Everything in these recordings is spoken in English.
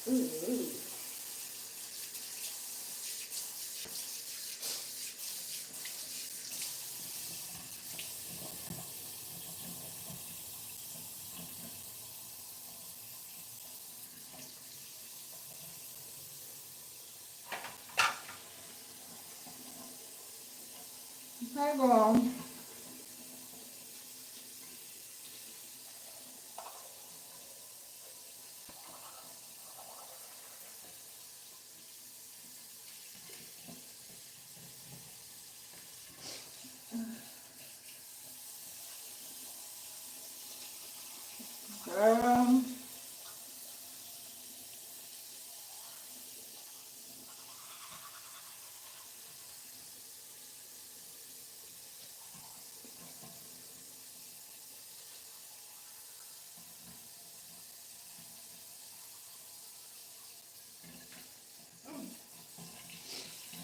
Ooh. Hi, girl. Girl.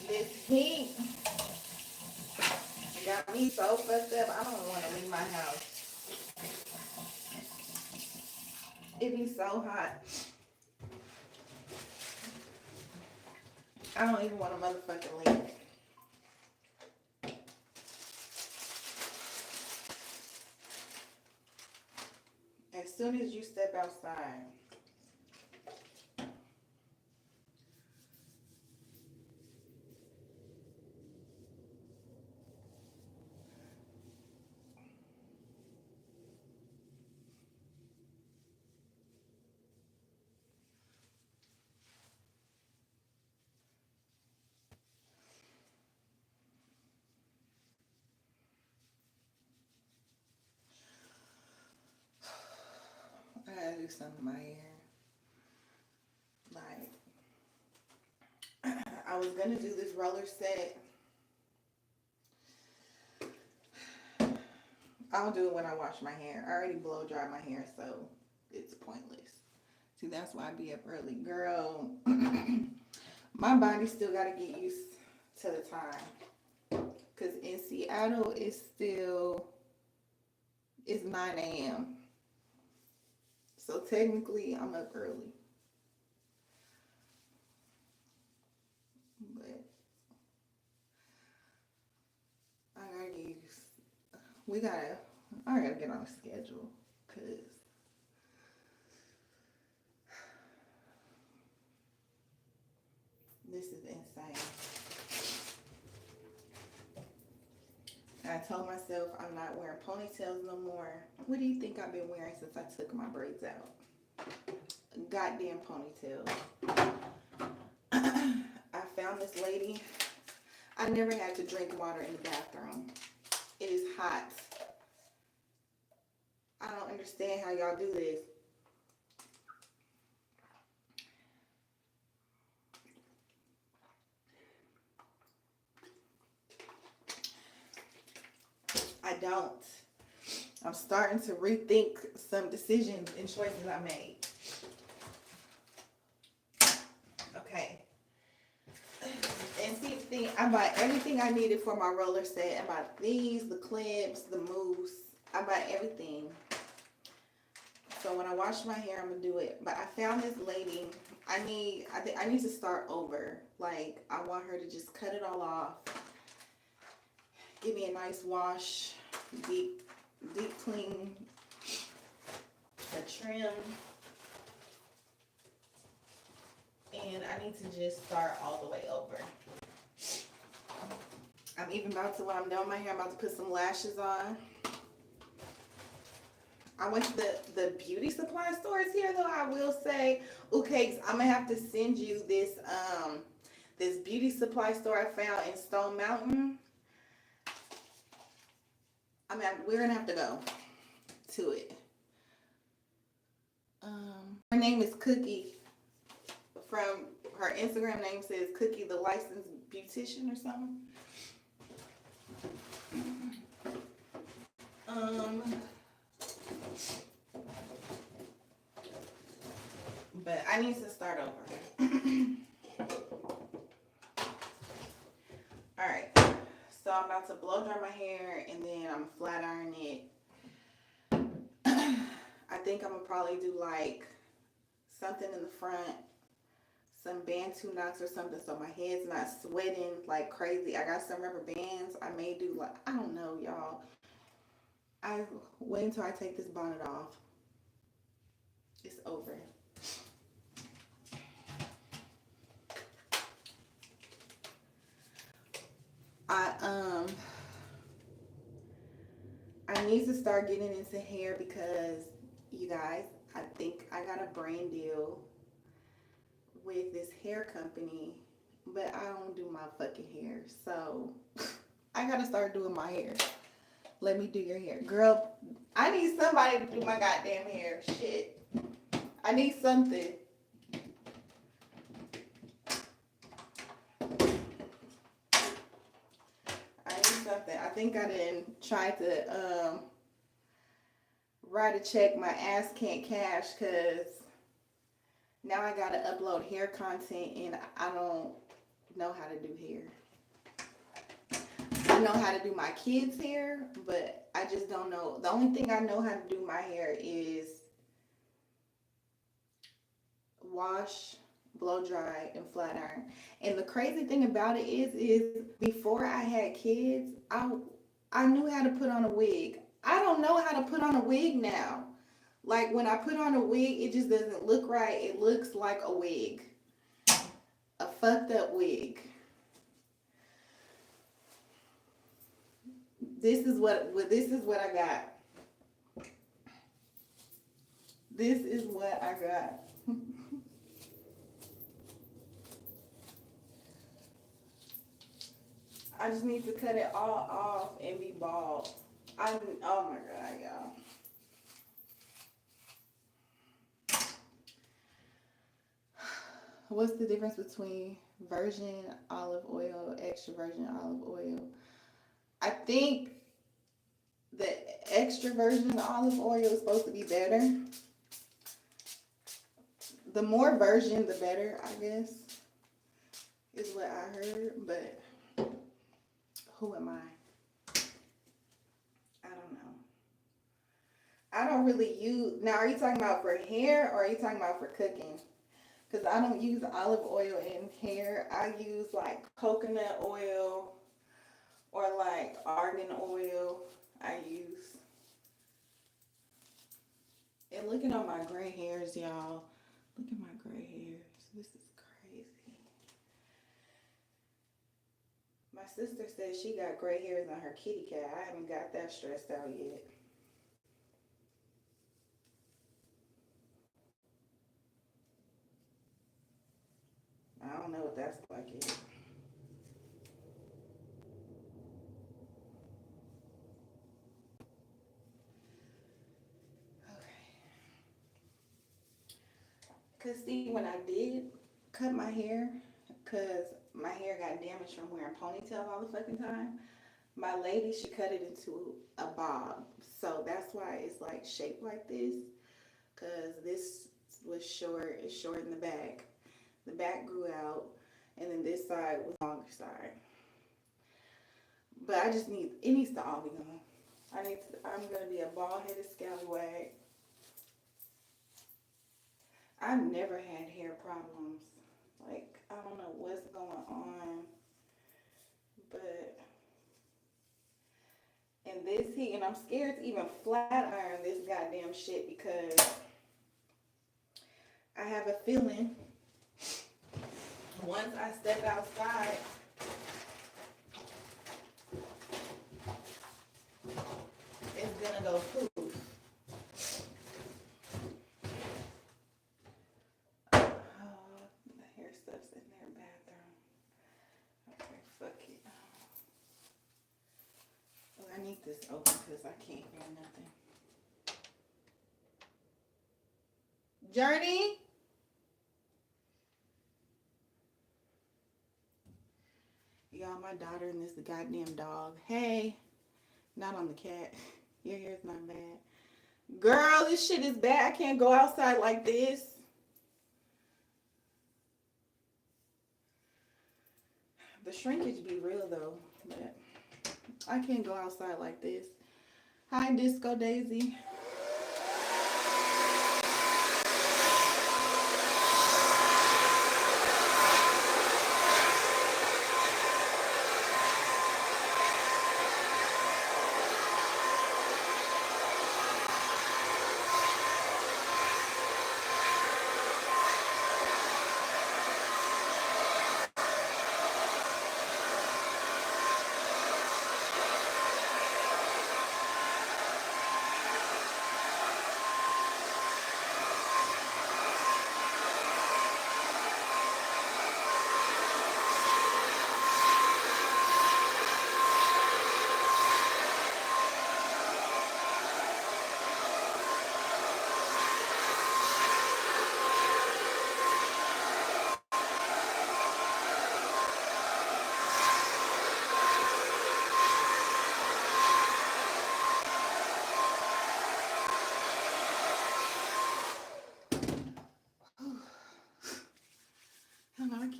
This heat got me so fucked up. I don't want to leave my house. It be so hot. I don't even want to motherfucking leave. As soon as you step outside, I gotta do something to my hair. Like, I was gonna do this roller set. I'll do it when I wash my hair. I already blow dry my hair, so it's pointless. See, that's why I be up early. Girl, my body still gotta get used to the time. Because in Seattle, it's 9 a.m. So technically, I'm up early. But I gotta get used. We gotta, I gotta get on a schedule. Because this is insane. I told myself I'm not wearing ponytails no more. What do you think I've been wearing since I took my braids out? Goddamn ponytail. I found this lady. I never had to drink water in the bathroom. It is hot. I don't understand how y'all do this. I don't. I'm starting to rethink some decisions and choices I made. Okay. And see the thing, I bought everything I needed for my roller set. I bought these, the clips, the mousse. I bought everything. So when I wash my hair, I'm gonna do it. But I found this lady. I need to start over. Like, I want her to just cut it all off. Give me a nice wash, deep clean, a trim. And I need to just start all the way over. I'm even about to, when I'm done with my hair, I'm about to put some lashes on. I went to the beauty supply stores here, though. I will say, okay, I'm gonna have to send you this beauty supply store I found in Stone Mountain. We're gonna have to go to it. Her name is Cookie. From her Instagram name says Cookie the licensed beautician or something. But I need to start over. Alright. So I'm about to blow dry my hair and then I'm flat iron it. I think I'm gonna probably do like something in the front some Bantu knots or something so my head's not sweating like crazy. I got some rubber bands. I may do like, I don't know, y'all. I wait until I take this bonnet off. It's over. I I need to start getting into hair because you guys, I think I got a brand deal with this hair company, but I don't do my fucking hair. So I gotta start doing my hair. Let me do your hair. Girl, I need somebody to do my goddamn hair. Shit. I need something. I need something. I think I didn't try to write a check. My ass can't cash because now I gotta upload hair content and I don't know how to do hair. I know how to do my kids' hair, but I just don't know. The only thing I know how to do my hair is wash, blow dry, and flat iron. And the crazy thing about it is before I had kids, I knew how to put on a wig. I don't know how to put on a wig now. Like when I put on a wig, it just doesn't look right. It looks like a wig, a fucked up wig. This is what I got. This is what I got. I just need to cut it all off and be bald. Oh my god, y'all. What's the difference between virgin olive oil, extra virgin olive oil? I think the extra virgin olive oil is supposed to be better. The more virgin, the better, I guess, is what I heard. But who am I? I don't know. I don't really use... Now, are you talking about for hair or are you talking about for cooking? Because I don't use olive oil in hair. I use like coconut oil or like argan oil. I use. And look at all my gray hairs, y'all. Look at my gray hairs. This is crazy. My sister said she got gray hairs on her kitty cat. I haven't got that stressed out yet. I don't know what that's like yet. Cause see, when I did cut my hair, cause my hair got damaged from wearing ponytail all the fucking time, my lady, she cut it into a bob. So that's why it's like shaped like this. Cause this was short, it's short in the back. The back grew out, and then this side was longer side. But I just need, it needs to all be gone. I'm gonna be a bald-headed scallywag. I've never had hair problems. Like, I don't know what's going on. But in this heat, and I'm scared to even flat iron this goddamn shit because I have a feeling once I step outside, it's gonna go poof. I need this open because I can't hear nothing. Journey? Y'all, my daughter and this goddamn dog. Hey, not on the cat. Your hair's not bad. Girl, this shit is bad. I can't go outside like this. The shrinkage be real though, but I can't go outside like this. Hi, Disco Daisy.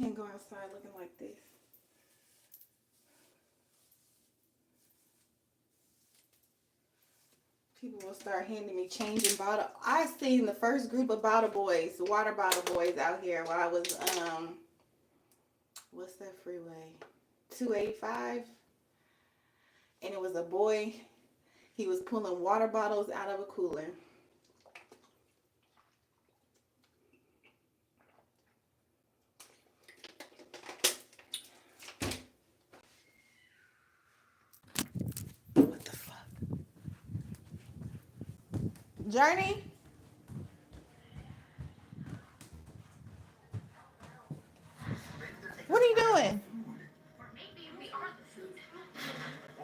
can't go outside looking like this. People will start handing me change in bottle. I seen the first group of bottle boys, water bottle boys out here while I was, what's that freeway? 285. And it was a boy. He was pulling water bottles out of a cooler. What the fuck? Journey? What are you doing?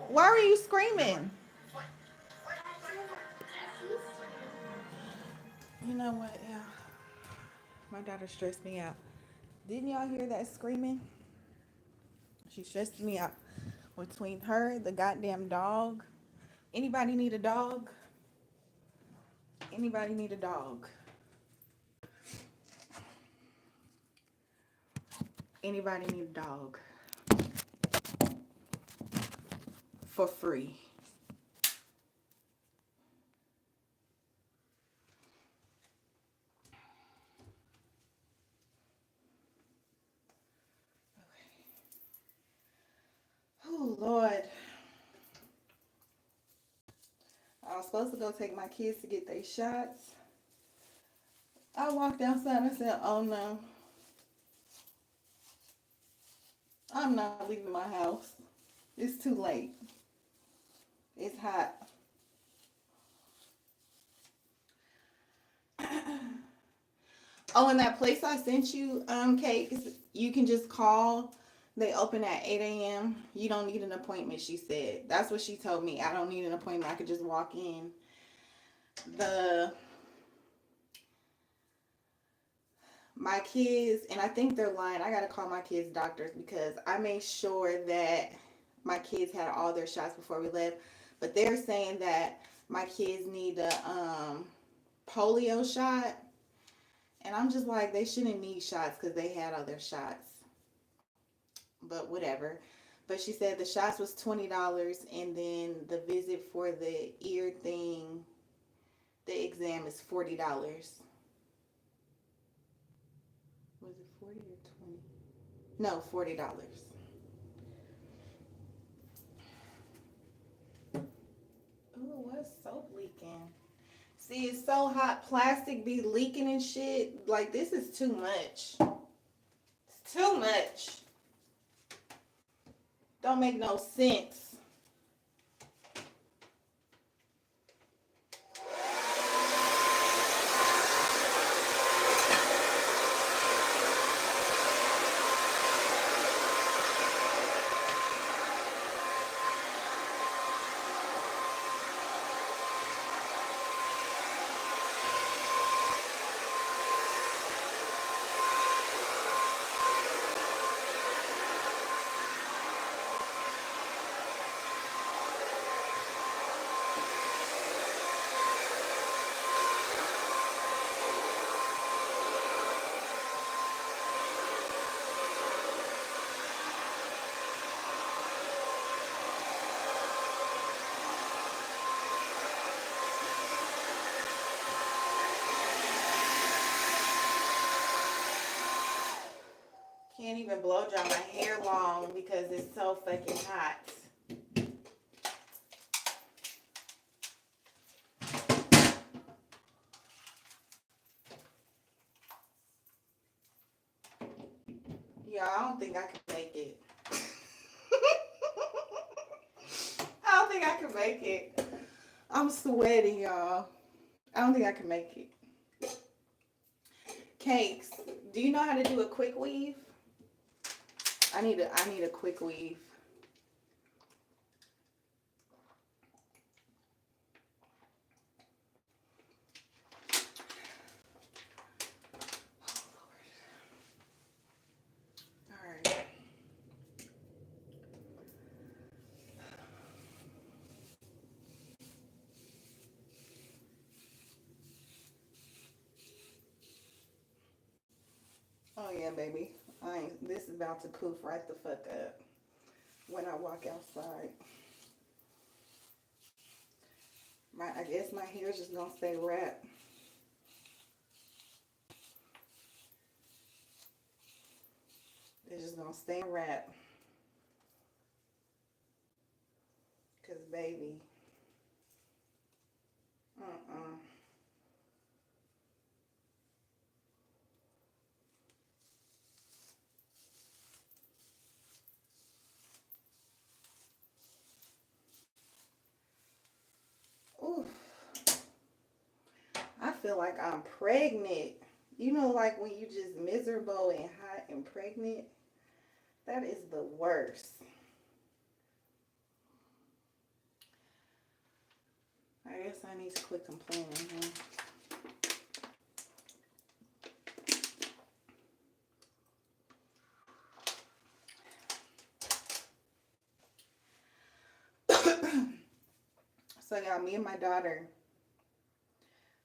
Why are you screaming? You know what? Yeah. My daughter stressed me out. Didn't y'all hear that screaming? She stressed me out. Between her, the goddamn dog. Anybody need a dog? Anybody need a dog? Anybody need a dog? For free. Oh, Lord. I was supposed to go take my kids to get their shots. I walked outside and said, oh no. I'm not leaving my house. It's too late. It's hot. Oh, and that place I sent you, cakes, you can just call. They open at 8 a.m. You don't need an appointment, she said. That's what she told me. I don't need an appointment. I could just walk in. My kids, and I think they're lying. I got to call my kids' doctors because I made sure that my kids had all their shots before we left. But they're saying that my kids need a polio shot. And I'm just like, they shouldn't need shots because they had all their shots. But whatever. But she said the shots was $20 and then the visit for the ear thing, the exam is $40. Was it 40 or 20? No, $40. Oh, what's soap leaking? See, it's so hot. Plastic be leaking and shit. Like, this is too much. It's too much. Don't make no sense. Can't even blow dry my hair long because it's so fucking hot. Yeah, I don't think I can make it. I don't think I can make it. I'm sweating, y'all. I don't think I can make it. Cakes, do you know how to do a quick weave? I need a quick weave. Oh yeah, yeah, baby. This is about to poof right the fuck up when I walk outside. I guess my hair is just gonna stay wrapped. It's just gonna stay wrapped. Cause baby, uh-uh. Ooh, I feel like I'm pregnant. You know, like when you just miserable and hot and pregnant? That is the worst. I guess I need to quit complaining, huh? So y'all, me and my daughter,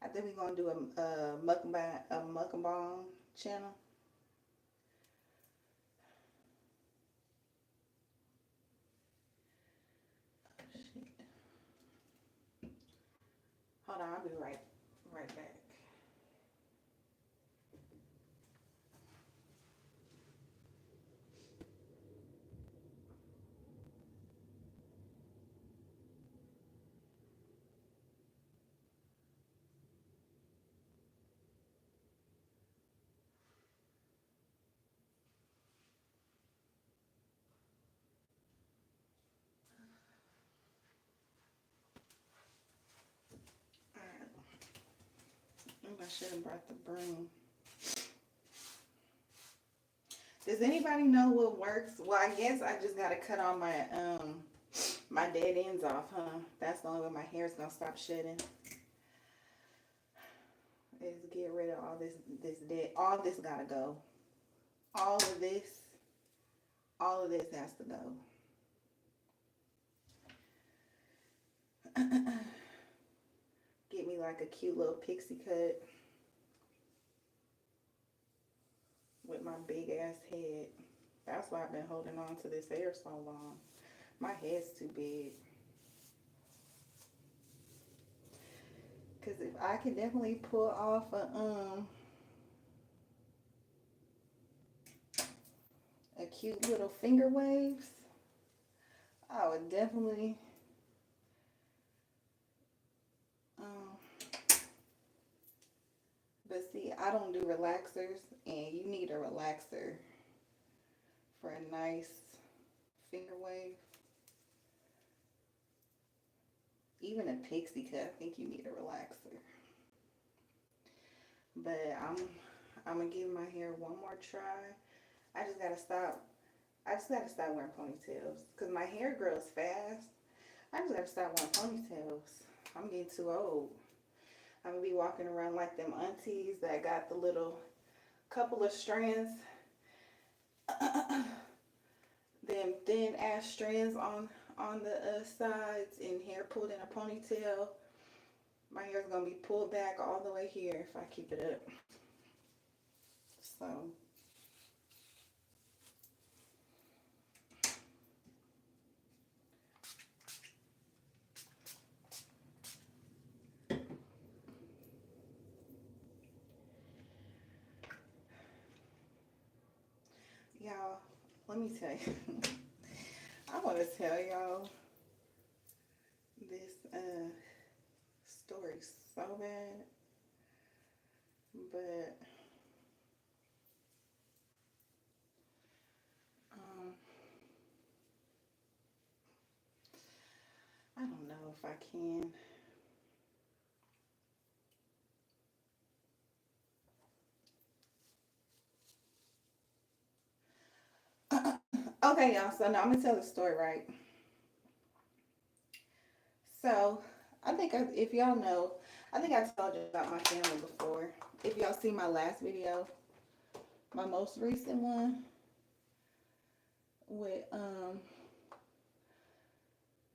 I think we're gonna do a mukbang channel. Hold on, I'll be right back. Alright, maybe I should have brought the broom. Does anybody know what works? Well, I guess I just gotta cut all my dead ends off, huh? That's the only way my hair's gonna stop shedding. Is get rid of this dead. All this gotta go. All of this, all of this has to go. Get me like a cute little pixie cut with my big ass head. That's why I've been holding on to this hair so long. My head's too big. Cause if I can definitely pull off a cute little finger waves, I would definitely but see, I don't do relaxers, and you need a relaxer for a nice finger wave. Even a pixie cut, I think you need a relaxer. But I'm gonna give my hair one more try. I just gotta stop. I just gotta stop wearing ponytails because my hair grows fast. I just gotta stop wearing ponytails. I'm getting too old. I'm gonna be walking around like them aunties that got the little couple of strands, them thin ass strands on the sides and hair pulled in a ponytail. My hair's gonna be pulled back all the way here if I keep it up. So y'all, let me tell you. I want to tell y'all this story so bad, but I don't know if I can. Okay, y'all. So now I'm gonna tell the story, right? So I think if y'all know, I think I told you about my family before. If y'all see my last video, my most recent one with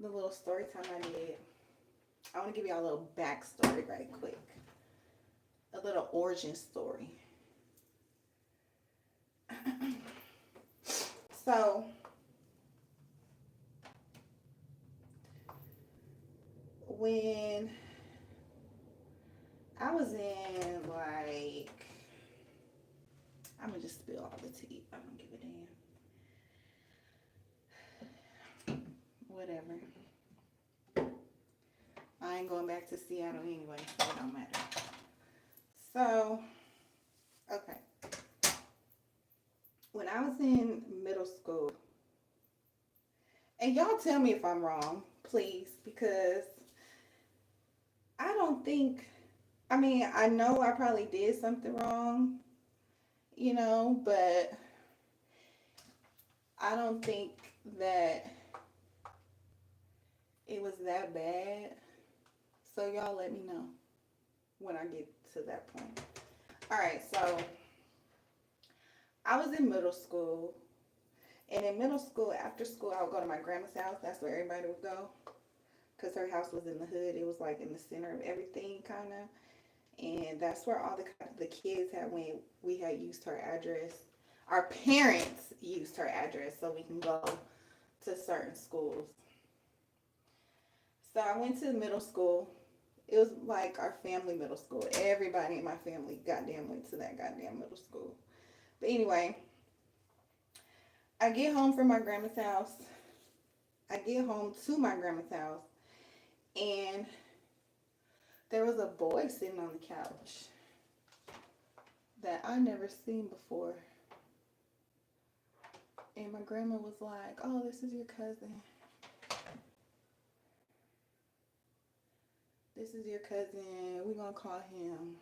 the little story time I did. I want to give y'all a little backstory right quick, a little origin story. So when I was in like, I'm gonna just spill all the tea. I don't give a damn. Whatever. I ain't going back to Seattle anyway, so it don't matter. So, okay. When I was in middle school, and y'all tell me if I'm wrong, please, because I don't think, I mean, I know I probably did something wrong, you know, but I don't think that it was that bad. So y'all let me know when I get to that point. All right, so I was in middle school, and in middle school, after school, I would go to my grandma's house. That's where everybody would go, because her house was in the hood. It was like in the center of everything, kind of. And that's where all the kids had when we had used her address. Our parents used her address so we can go to certain schools. So I went to middle school. It was like our family middle school. Everybody in my family goddamn went to that goddamn middle school. But anyway, I get home from my grandma's house. I get home to my grandma's house, and there was a boy sitting on the couch that I never seen before. And my grandma was like, "Oh, this is your cousin. This is your cousin. We're going to call him,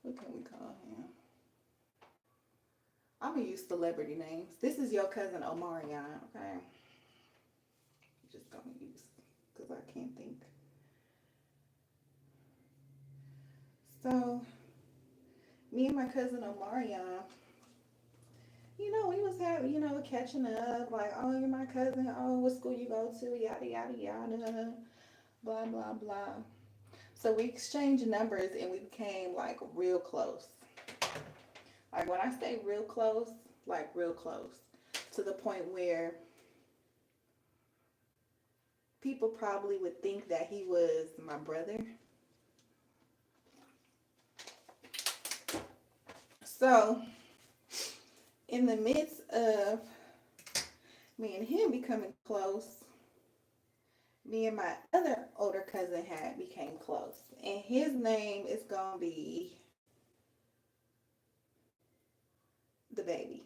what can we call him? I'm going to use celebrity names. This is your cousin Omarion, okay? Just going to use, because I can't think. So, me and my cousin Omarion, you know, we was having, you know, catching up, like, oh, you're my cousin, oh, what school you go to, yada, yada, yada, blah, blah, blah. So we exchanged numbers and we became, like, real close. Like, when I say real close, like, real close. To the point where people probably would think that he was my brother. So, in the midst of me and him becoming close, me and my other older cousin had became close. And his name is going to be the baby.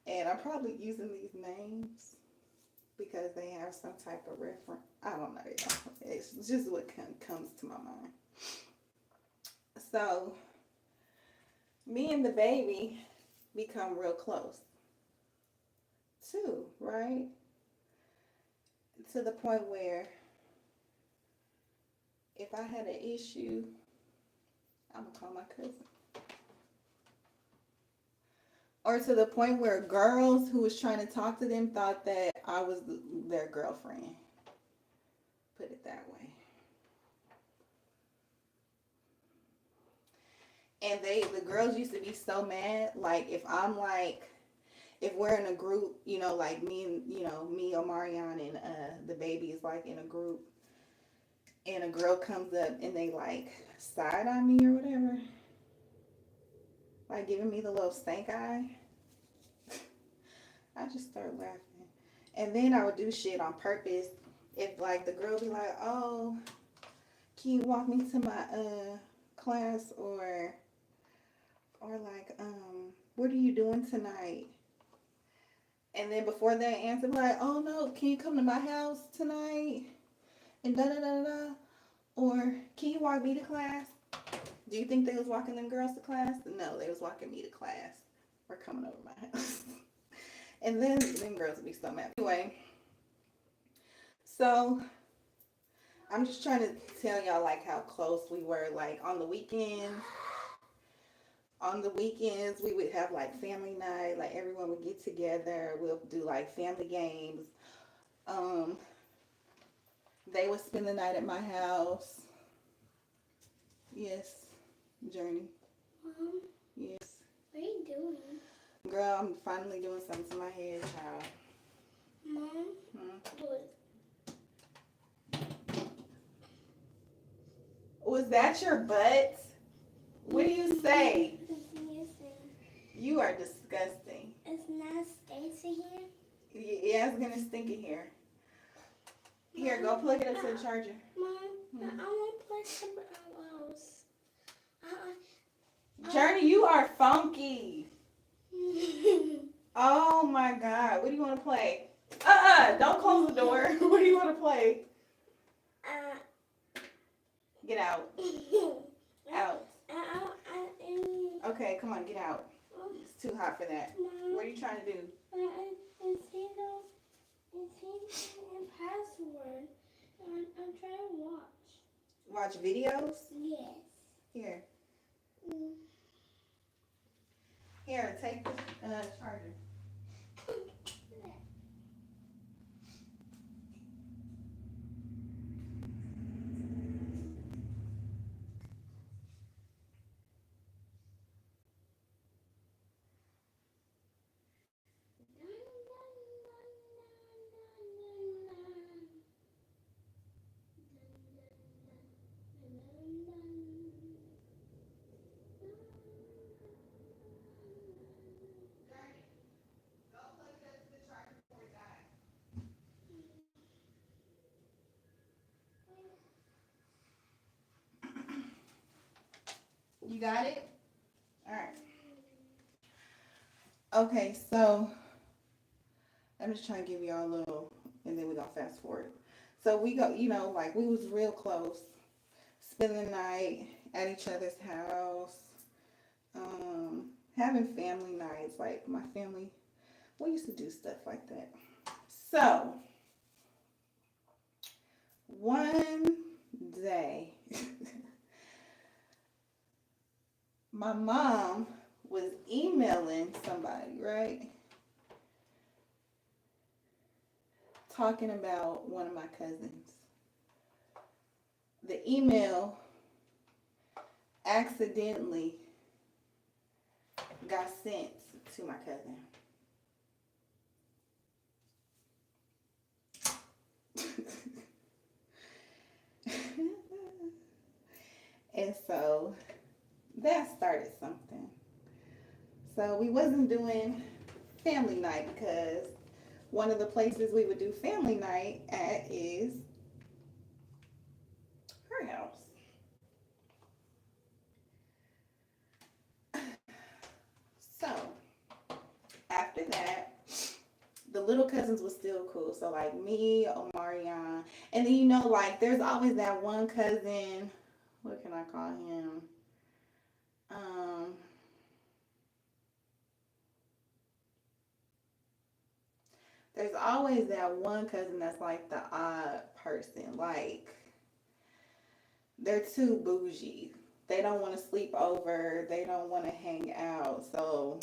And I'm probably using these names because they have some type of reference. I don't know, y'all. It's just what comes to my mind. So, me and the baby become real close too, right? To the point where if I had an issue, I'm gonna call my cousin. Or to the point where girls who was trying to talk to them thought that I was their girlfriend. Put it that way. And the girls used to be so mad. Like, if we're in a group, you know, like me and, you know, me, Omarion, and the baby is like in a group, and a girl comes up and they like side eye me or whatever, like giving me the little stank eye, I just start laughing. And then I would do shit on purpose. If like the girl be like, "Oh, can you walk me to my class?" or like, "What are you doing tonight?" And then before they answer, be like, "Oh no, can you come to my house tonight?" And da da da da. Or, "Can you walk me to class?" Do you think they was walking them girls to class? No, they was walking me to class. Or coming over my house. And then them girls would be so mad. Anyway, so I'm just trying to tell y'all like how close we were. Like on the weekends, we would have like family night. Like everyone would get together. We'll do like family games. Um, they would spend the night at my house. Yes, Journey. Yes. doing? Girl, I'm finally doing something to my hair, child. Mom? What? Was that your butt? What do you say? You are disgusting. It's not Stacy here? Yeah, it's gonna stink in here. Here, go plug it up to the charger. Mom, I want to play something else. Journey, you are funky. Oh my God. What do you want to play? Don't close the door. What do you want to play? Get out. Out. Okay, come on, get out. It's too hot for that. What are you trying to do? It's password. I'm trying to watch. Watch videos? Yes. Here. Here, take the charger. You got it? All right. Okay, so I'm just trying to give y'all a little, and then we're going to fast forward. So we go, you know, like we was real close, spending the night at each other's house, having family nights, like my family, we used to do stuff like that. So, one day, my mom was emailing somebody, right? Talking about one of my cousins. The email accidentally got sent to my cousin. And so that started something. So we wasn't doing family night because one of the places we would do family night at is her house. So after that, the little cousins was still cool. So like me, Omarion, and then you know like there's always that one cousin. What can I call him? There's always that one cousin that's like the odd person. Like they're too bougie. They don't want to sleep over. They don't want to hang out. So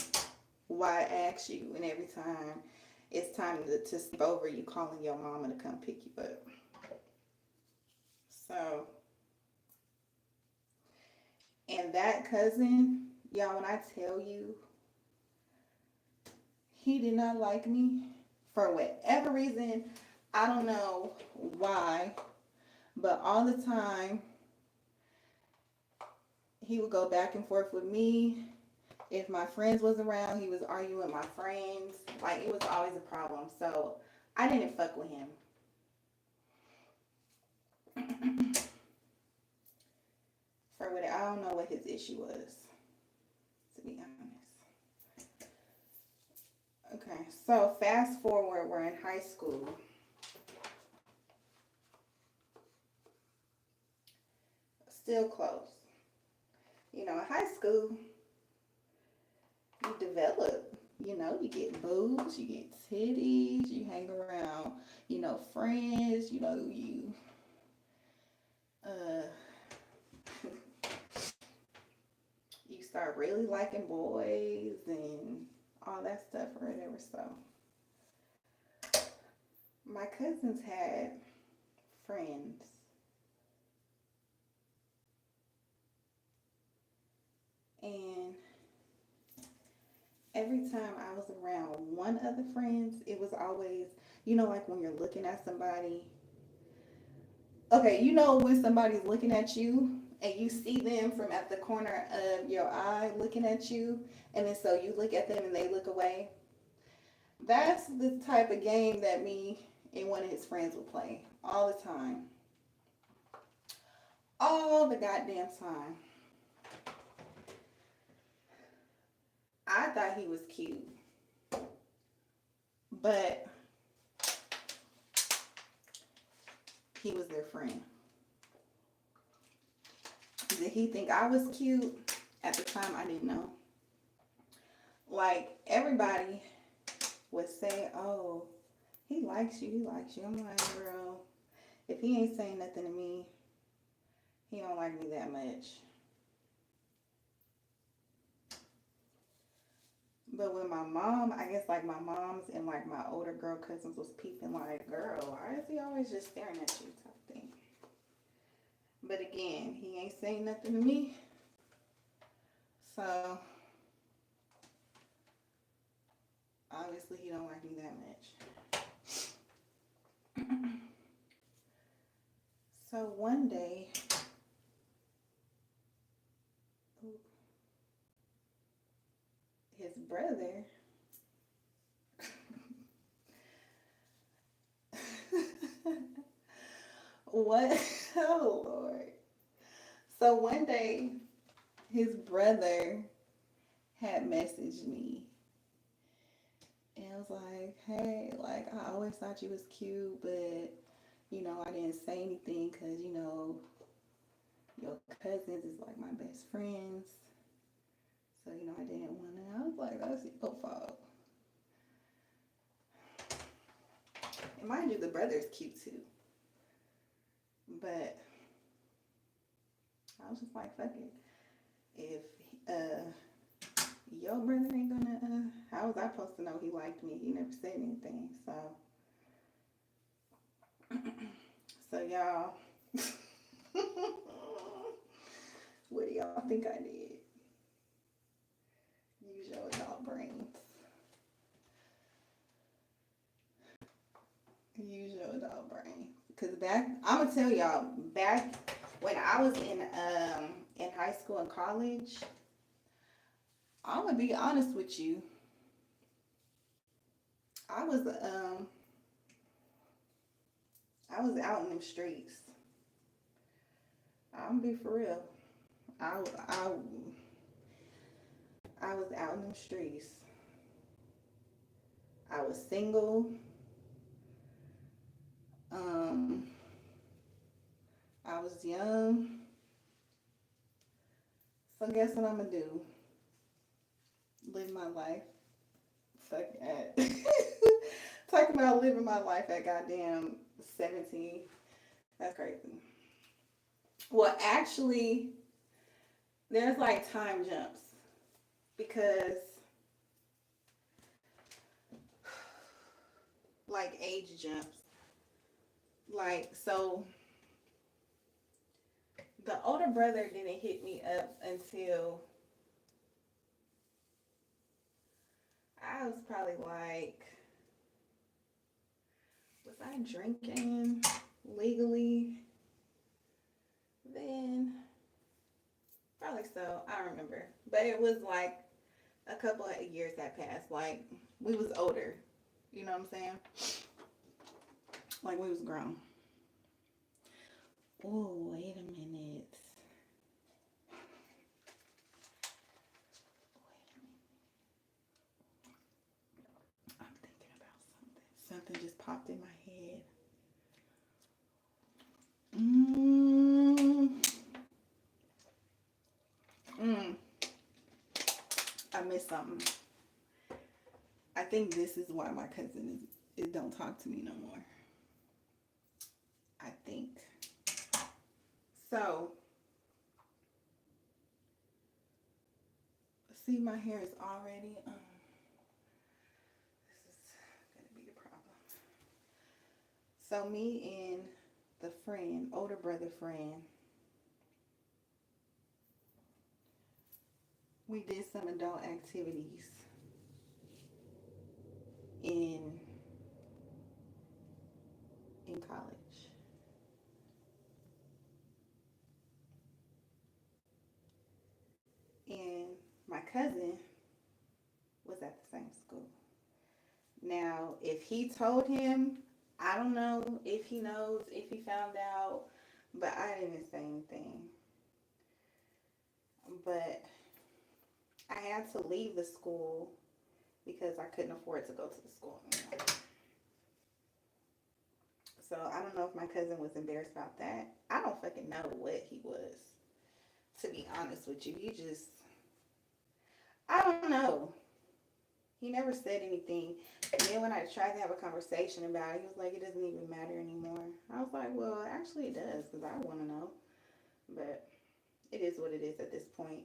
why ask you? And every time it's time to sleep over, you calling your mama to come pick you up. So, and that cousin, y'all, when I tell you, he did not like me for whatever reason. I don't know why, but all the time he would go back and forth with me. If my friends was around, he was arguing with my friends. Like, it was always a problem. So, I didn't fuck with him. For what, I don't know what his issue was, to be honest. Okay, so fast forward, we're in high school. Still close. You know, in high school, you develop, you know, you get boobs, you get titties, you hang around, you know, friends, you know, you you start really liking boys and all that stuff or whatever. So my cousins had friends, and every time I was around one of the friends, it was always, you know, like when you're looking at somebody. Okay, you know when somebody's looking at you and you see them from at the corner of your eye looking at you, and then so you look at them and they look away. That's the type of game that me and one of his friends would play all the time. All the goddamn time. I thought he was cute, but he was their friend. Did he think I was cute? At the time, I didn't know. Like, everybody would say, oh, he likes you, he likes you. I'm like, girl, if he ain't saying nothing to me, he don't like me that much. But when my mom, I guess like my mom's and like my older girl cousins was peeping like, girl, why is he always just staring at you type thing. But again, he ain't saying nothing to me. So obviously he don't like me that much. So one day, his brother what? Oh Lord. So one day his brother had messaged me and was like, hey, like I always thought you was cute, but you know, I didn't say anything because, you know, your cousins is like my best friends. So, you know, I didn't want to. I was like, that's your fault. And mind you, the brother's cute too. But I was just like, fuck it. If your brother ain't gonna, how was I supposed to know he liked me? He never said anything. So, so y'all, what do y'all think I did? Use your adult brains. Use your adult brain. Cause I'm gonna tell y'all, back when I was in high school and college, I'm gonna be honest with you. I was out in them streets. I'm gonna be for real. I I was out in them streets. I was single. Um, I was young. So guess what I'm gonna do? Live my life. Fuck that. Talking about living my life at goddamn 17. That's crazy. Well, actually, there's like time jumps because like age jumps. Like, so the older brother didn't hit me up until I was probably like, was I drinking legally then? Probably so. I don't remember. But it was like a couple of years that passed. Like, we was older. You know what I'm saying? Like, we was grown. Oh, wait a minute. I'm thinking about something. Something just popped in my head. I missed something. I think this is why my cousin is don't talk to me no more. I think. So, see, my hair is already, this is going to be the problem. So, me and the friend, older brother friend, we did some adult activities. in college. And my cousin was at the same school. Now, if he told him, I don't know if he knows, if he found out, but I didn't say anything. But I had to leave the school because I couldn't afford to go to the school anymore. So I don't know if my cousin was embarrassed about that. I don't fucking know what he was, to be honest with you. I don't know. He never said anything. And then when I tried to have a conversation about it, he was like, it doesn't even matter anymore. I was like, well, actually it does, because I want to know. But it is what it is at this point.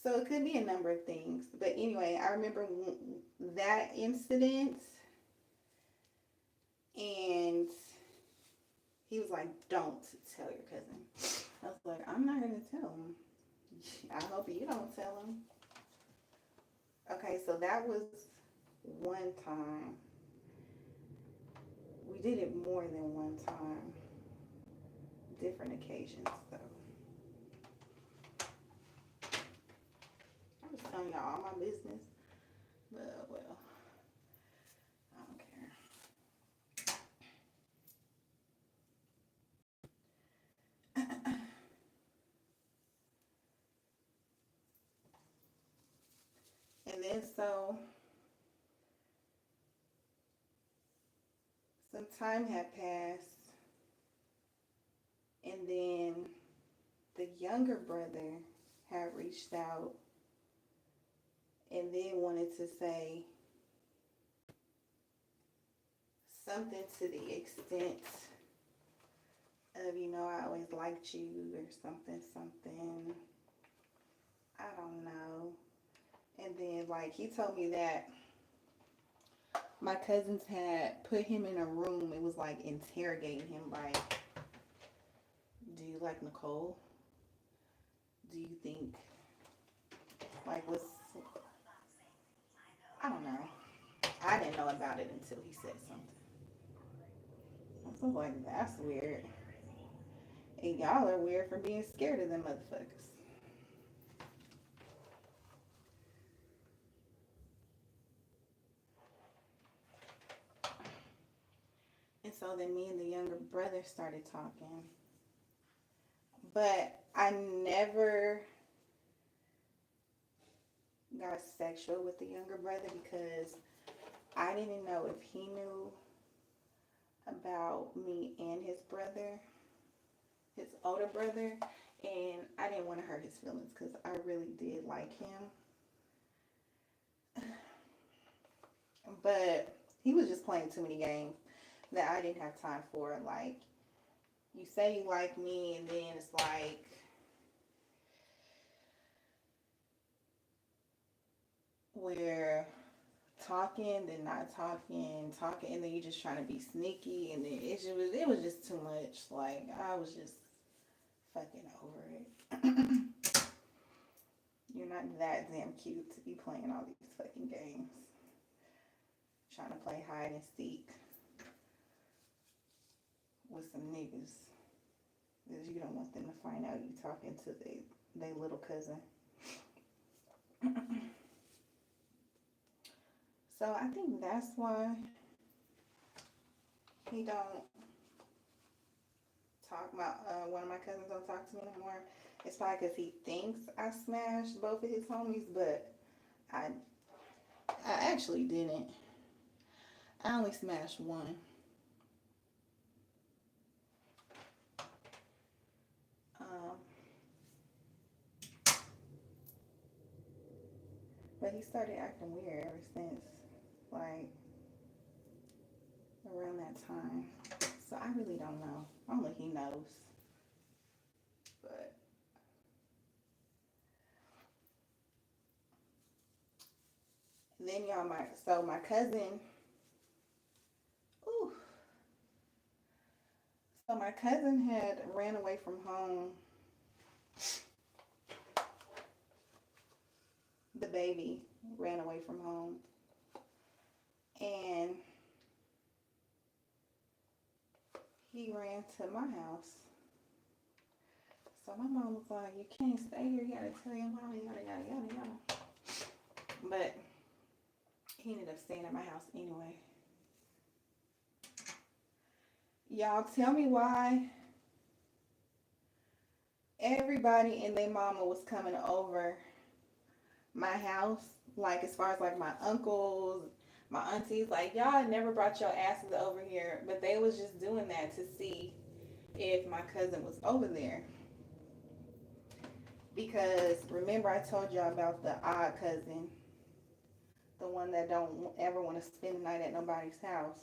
So it could be a number of things. But anyway, I remember that incident, and he was like, don't tell your cousin. I was like, I'm not going to tell him. I hope you don't tell him. Okay, so that was one time. We did it more than one time. Different occasions, though. I'm just telling y'all all my business. But, well, I don't care. And then so some time had passed, and then the younger brother had reached out and then wanted to say something to the extent of, you know, I always liked you, or something. I don't know. And then, like, he told me that my cousins had put him in a room. It was like interrogating him, like, do you like Nicole? Do you think, like, I don't know. I didn't know about it until he said something. I was like, that's weird. And y'all are weird for being scared of them motherfuckers. And so then me and the younger brother started talking. But I never got sexual with the younger brother because I didn't know if he knew about me and his brother, his older brother, and I didn't want to hurt his feelings because I really did like him. But he was just playing too many games that I didn't have time for. Like, you say you like me, and then it's like, we're talking, then not talking, and then you're just trying to be sneaky, and then it was just too much. Like, I was just fucking over it. You're not that damn cute to be playing all these fucking games. Trying to play hide and seek with some niggas. Because you don't want them to find out you talking to they little cousin. So I think that's why he don't talk about, one of my cousins don't talk to me anymore. It's probably because he thinks I smashed both of his homies, but I actually didn't. I only smashed one. But he started acting weird ever since, like, around that time. So I really don't know. Only he knows. But then y'all my cousin, ooh. So my cousin had ran away from home. The baby ran away from home. he ran to my house. So my mom was like, you can't stay here. You gotta tell your mama, yada, yada, yada, yada. But he ended up staying at my house anyway. Y'all tell me why everybody and their mama was coming over my house. Like, as far as like my uncles, my aunties, like, y'all never brought your asses over here. But they was just doing that to see if my cousin was over there. Because remember I told y'all about the odd cousin, the one that don't ever want to spend the night at nobody's house.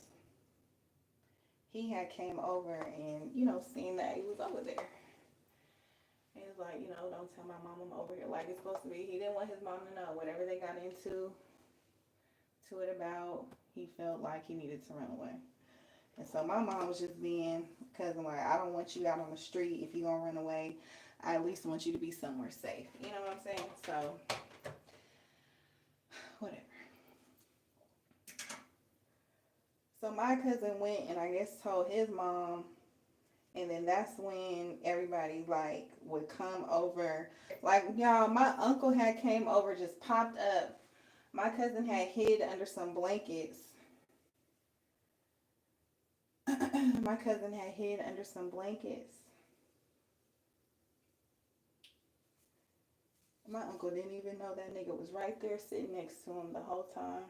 He had came over and, you know, seen that he was over there. And he was like, you know, don't tell my mom I'm over here like it's supposed to be. He didn't want his mom to know. Whatever they got into it about, he felt like he needed to run away. And so my mom was just being cousin, like, I don't want you out on the street. If you're going to run away, I at least want you to be somewhere safe. You know what I'm saying? So, whatever. So my cousin went and I guess told his mom, and then that's when everybody like would come over. Like, y'all, my uncle had came over, just popped up. My cousin had hid under some blankets. My cousin had hid under some blankets. My uncle didn't even know that nigga was right there sitting next to him the whole time.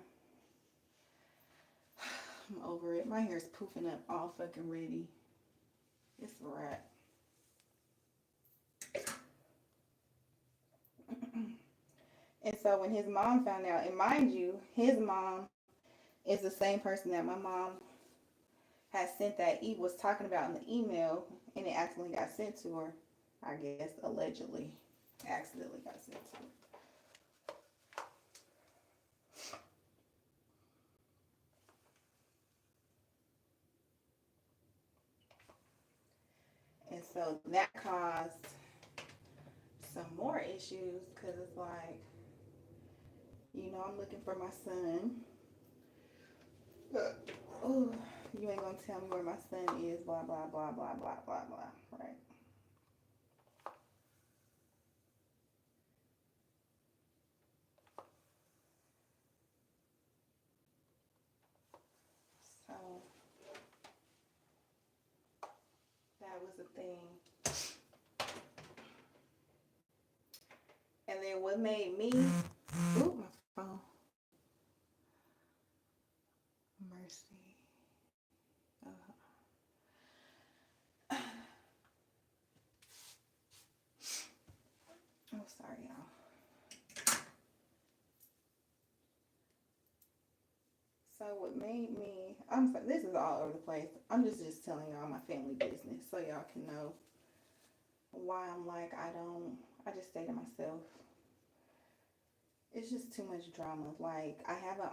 I'm over it. My hair's poofing up all fucking ready. It's a wrap. And so when his mom found out, and mind you, his mom is the same person that my mom had sent that was talking about in the email, and it accidentally got sent to her. I guess allegedly accidentally got sent to her. And so that caused some more issues, because it's like, you know, I'm looking for my son. Oh, you ain't gonna tell me where my son is, blah, blah, blah, blah, blah, blah, blah, right? So, that was a thing. And then what made me, ooh, my phone. Mercy. Oh, sorry, y'all. So what made me, I'm sorry, this is all over the place. I'm just telling y'all my family business so y'all can know why I'm like, I just stay to myself. It's just too much drama. Like, I have an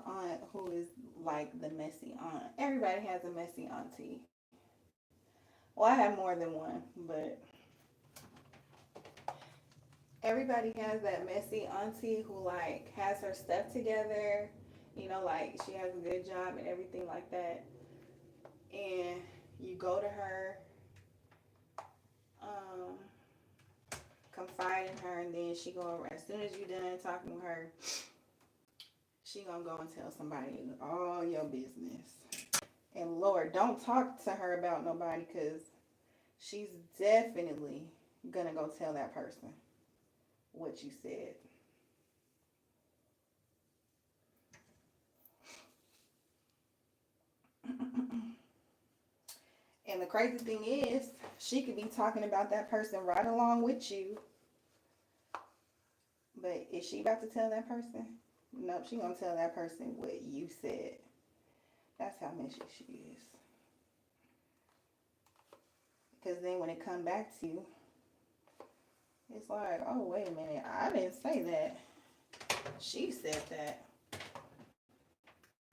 aunt who is like the messy aunt. Everybody has a messy auntie. Well, I have more than one, but everybody has that messy auntie who like has her stuff together. You know, like she has a good job and everything like that. And you go to her, confide in her, and then she go, as soon as you done talking with her, she gonna go and tell somebody all your business. And Lord, don't talk to her about nobody, because she's definitely gonna go tell that person what you said. And the crazy thing is, she could be talking about that person right along with you. But is she about to tell that person? Nope, she gonna tell that person what you said. That's how messy she is. Because then when it come back to you, it's like, oh, wait a minute, I didn't say that. She said that.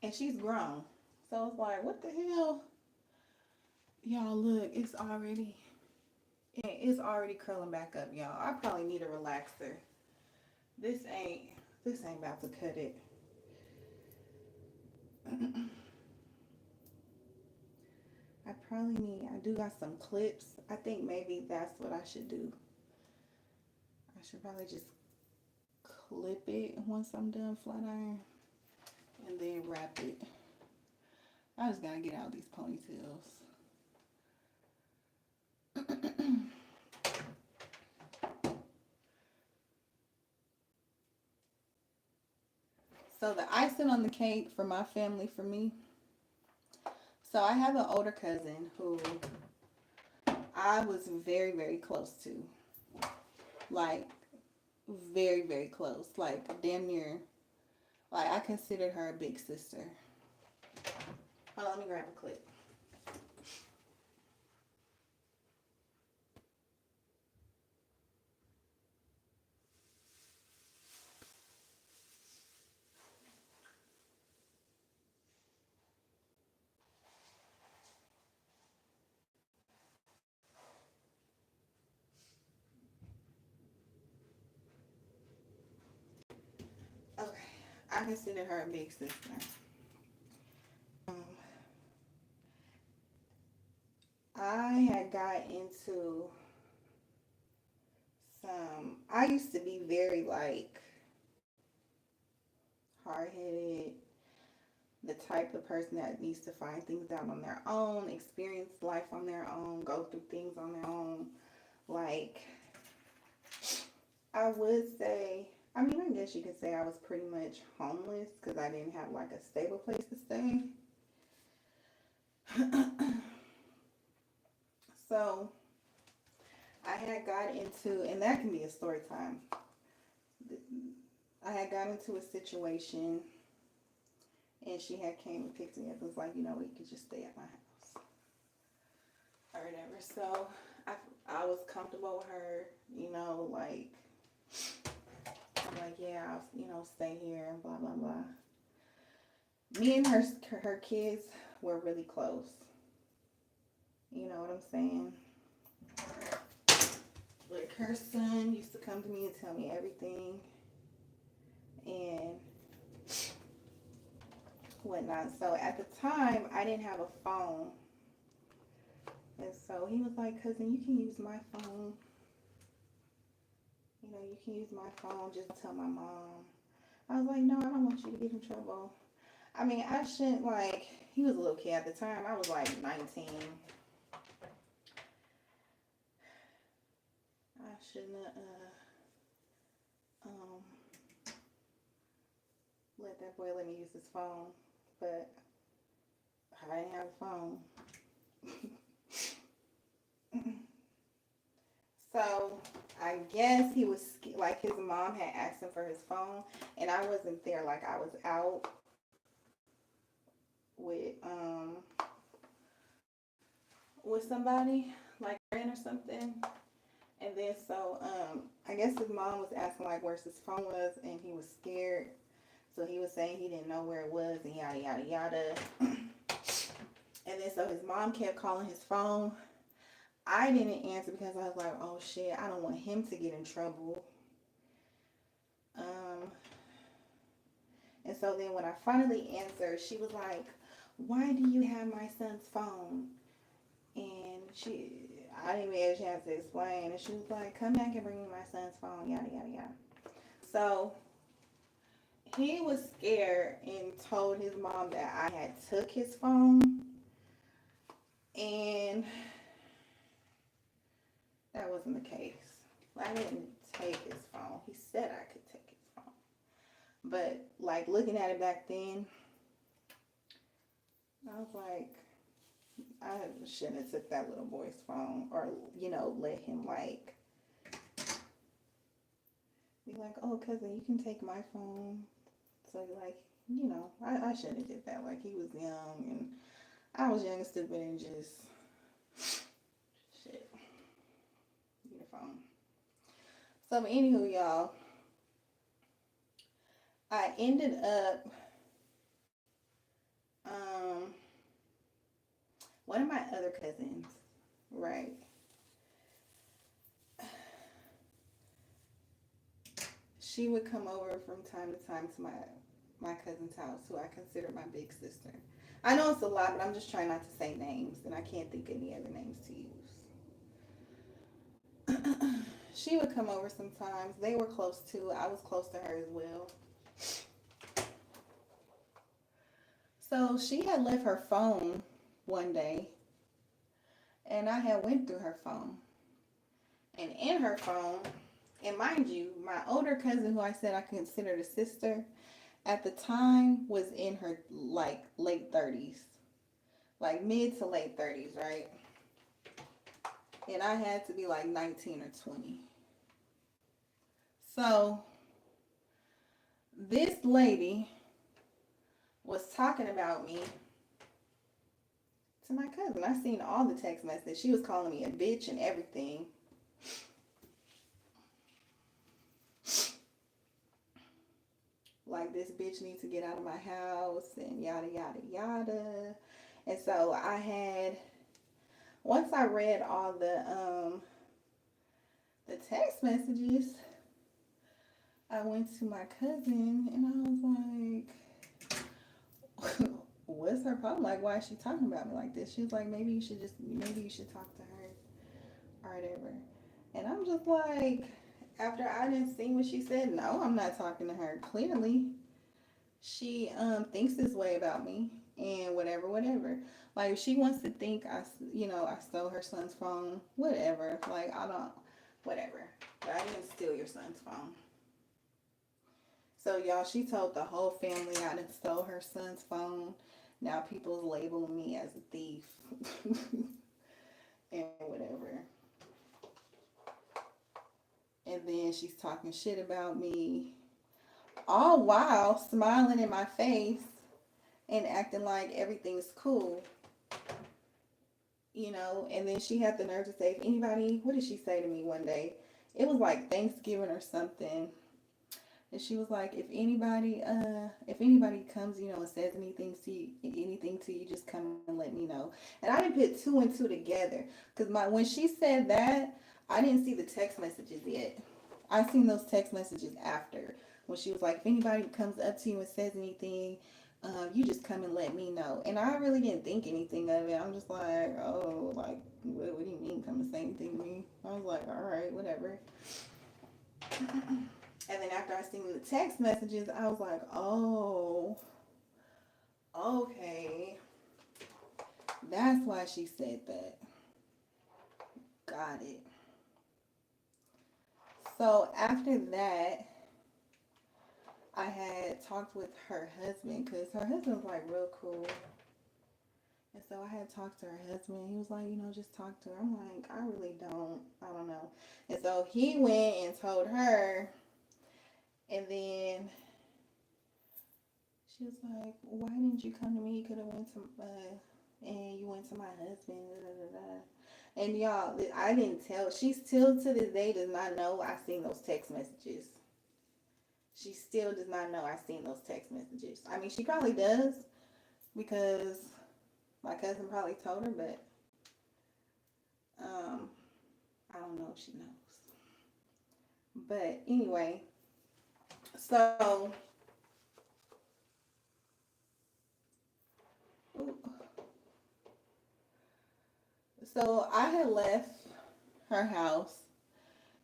And she's grown. So it's like, what the hell? Y'all, look, it's already curling back up, y'all. I probably need a relaxer. This ain't about to cut it. probably need, I do got some clips. I think maybe that's what I should do. I should probably just clip it once I'm done flat iron and then wrap it. I just gotta get out these ponytails. So the icing on the cake for my family, for me. So I have an older cousin who I was very, very close to. Like, very, very close. Like, damn near. Like, I considered her a big sister. Hold on, let me grab a clip. Okay, I consider her a big sister. Um, I had got into I used to be very like hard headed, the type of person that needs to find things out on their own, experience life on their own, go through things on their own. Like, I would say, I mean, I guess you could say I was pretty much homeless because I didn't have like a stable place to stay. So I had got into, and that can be a story time. I had got into a situation, and she had came and picked me up. It was like, you know, you could just stay at my house or whatever. So I was comfortable with her, you know, like, I'm like, yeah, I'll, you know, stay here and blah, blah, blah. Me and her kids were really close. You know what I'm saying? Like, her son used to come to me and tell me everything and whatnot. So at the time, I didn't have a phone. And so he was like, cousin, you can use my phone. You know, you can use my phone, just tell my mom. I was like, no, I don't want you to get in trouble. I mean, I shouldn't, like, he was a little kid at the time. I was like 19. I shouldn't have let that boy let me use his phone. But I didn't have a phone. So I guess he was like, his mom had asked him for his phone, and I wasn't there. Like, I was out with somebody, like a friend or something. And then so I guess his mom was asking like where his phone was, and he was scared. So he was saying he didn't know where it was, and yada yada yada. And then so his mom kept calling his phone. I didn't answer because I was like, oh shit, I don't want him to get in trouble. And so then when I finally answered, she was like, why do you have my son's phone? And I didn't even have a chance to explain. And she was like, come back and bring me my son's phone, yada, yada, yada. So he was scared and told his mom that I had took his phone. And that wasn't the case. I didn't take his phone. He said I could take his phone. But like looking at it back then, I was like, I shouldn't have took that little boy's phone, or, you know, let him like be like, oh cousin, you can take my phone. So like, you know, I shouldn't have did that. Like, he was young and I was young and stupid and just shit. Get a phone. So anywho, y'all, I ended up one of my other cousins, right? She would come over from time to time to my cousin's house, who I consider my big sister. I know it's a lot, but I'm just trying not to say names, and I can't think of any other names to use. She would come over sometimes. They were close too. I was close to her as well. So she had left her phone one day, and I had went through her phone. And in her phone, and mind you, my older cousin, who I said I considered a sister, at the time was in her like late 30s, like mid to late 30s, right? And I had to be like 19 or 20. So this lady was talking about me to my cousin. I seen all the text messages. She was calling me a bitch and everything. Like, this bitch needs to get out of my house and yada yada yada. And so I had, once I read all the text messages, I went to my cousin and I was like, what's her problem? Like, why is she talking about me like this? She was like, maybe you should talk to her or whatever. And I'm just like, after I didn't see what she said, no, I'm not talking to her. Clearly, she thinks this way about me and whatever. Like, if she wants to think I stole her son's phone, whatever. Like, I don't, whatever. But I didn't steal your son's phone. So, y'all, she told the whole family I done stole her son's phone. Now people's labeling me as a thief and whatever. And then she's talking shit about me, all while smiling in my face and acting like everything's cool. And then she had the nerve to say, if anybody, what did she say to me one day? It was like Thanksgiving or something. And she was like, if anybody comes, and says anything to you, just come and let me know. And I didn't put two and two together. Because when she said that, I didn't see the text messages yet. I seen those text messages after. When she was like, if anybody comes up to you and says anything, you just come and let me know. And I really didn't think anything of it. I'm just like, oh, like, what do you mean come and say anything to me? I was like, all right, whatever. And then after I seen the text messages, I was like, oh, okay. That's why she said that. Got it. So after that, I had talked with her husband because her husband was like real cool. And so I had talked to her husband. He was like, just talk to her. I'm like, I really don't. I don't know. And so he went and told her. And then she was like, why didn't you come to me? You could have went to, and you went to my husband. Da, da, da. And y'all, I didn't tell. She still to this day does not know I seen those text messages. She still does not know I seen those text messages. I mean, she probably does because my cousin probably told her, but I don't know if she knows. But anyway, so I had left her house,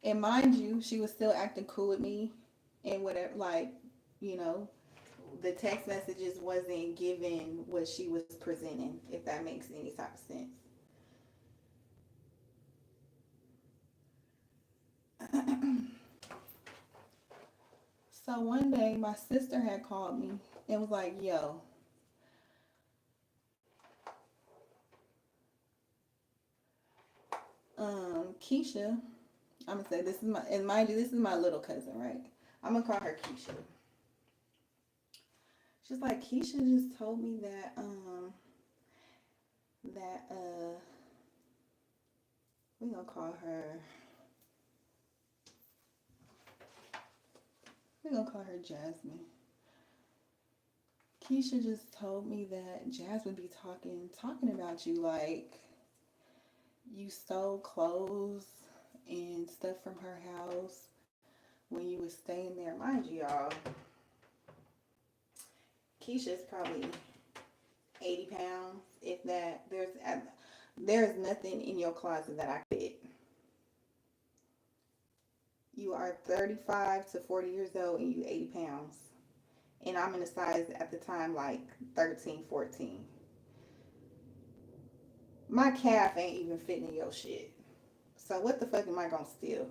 and mind you, she was still acting cool with me and whatever, like, the text messages wasn't giving what she was presenting, if that makes any type of sense. So one day my sister had called me and was like, yo, Keisha, I'm gonna say this is and mind you, this is my little cousin, right? I'm gonna call her Keisha. She's like, Keisha just told me that we're gonna call her Jasmine. Keisha just told me that Jasmine be talking about you, like you stole clothes and stuff from her house when you was staying there. Mind you, y'all, Keisha's probably 80 pounds, if that. There's nothing in your closet that I fit. You are 35 to 40 years old and you 80 pounds. And I'm in a size at the time like 13, 14. My calf ain't even fitting in your shit. So what the fuck am I gonna steal?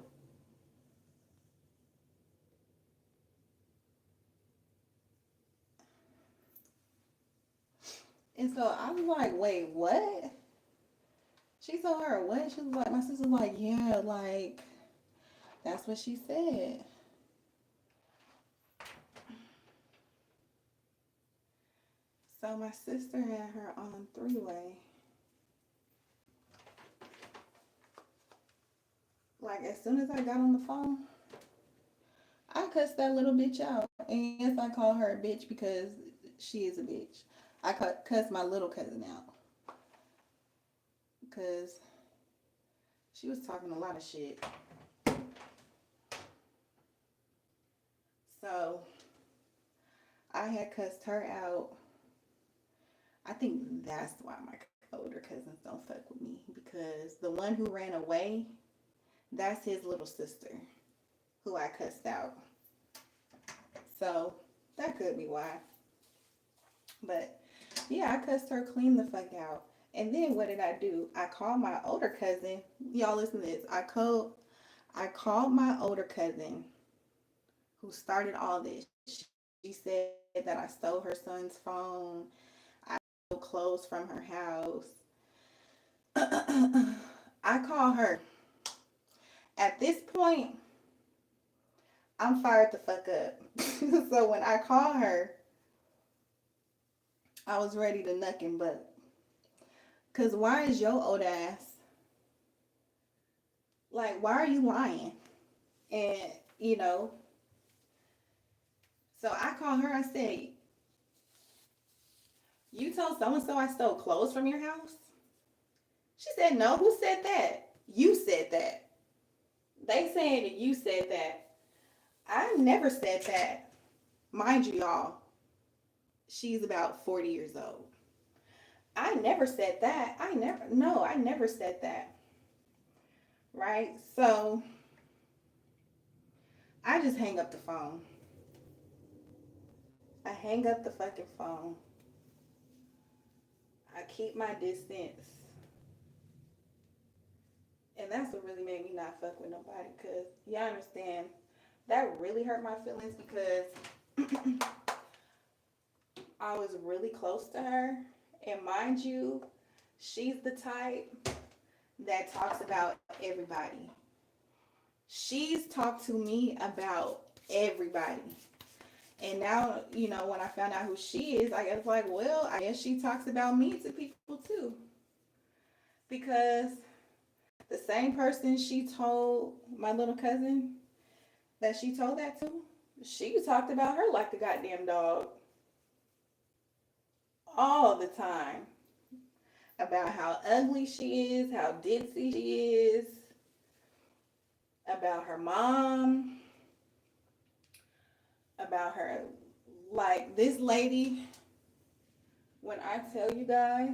And so I was like, wait, what? She told her what? She was like, my sister was like, yeah, like, that's what she said. So my sister had her on three-way. Like, as soon as I got on the phone, I cussed that little bitch out. And yes, I call her a bitch because she is a bitch. I cussed my little cousin out. Because she was talking a lot of shit. So, I had cussed her out. I think that's why my older cousins don't fuck with me. Because the one who ran away, that's his little sister who I cussed out. So, that could be why. But, yeah, I cussed her clean the fuck out. And then what did I do? I called my older cousin. Y'all listen to this. I called my older cousin who started all this. She said that I stole her son's phone. I stole clothes from her house. I call her. At this point, I'm fired the fuck up. So when I call her, I was ready to nuck and buck. Because why is your old ass, like, why are you lying? And, you know, so I called her. I said, you told so-and-so I stole clothes from your house? She said, no. Who said that? You said that. They saying that you said that. I never said that. Mind you, y'all, she's about 40 years old. I never said that. I never said that. Right? So, I just hang up the phone. I hang up the fucking phone. I keep my distance. And that's what really made me not fuck with nobody. Because, y'all understand, that really hurt my feelings because I was really close to her. And mind you, she's the type that talks about everybody. She's talked to me about everybody. And now, you know, when I found out who she is, I was like, well, I guess she talks about me to people too. Because the same person she told my little cousin that she told that to, she talked about her like a goddamn dog. All the time. About how ugly she is, how ditzy she is, about her mom, about her, like, this lady, when I tell you guys,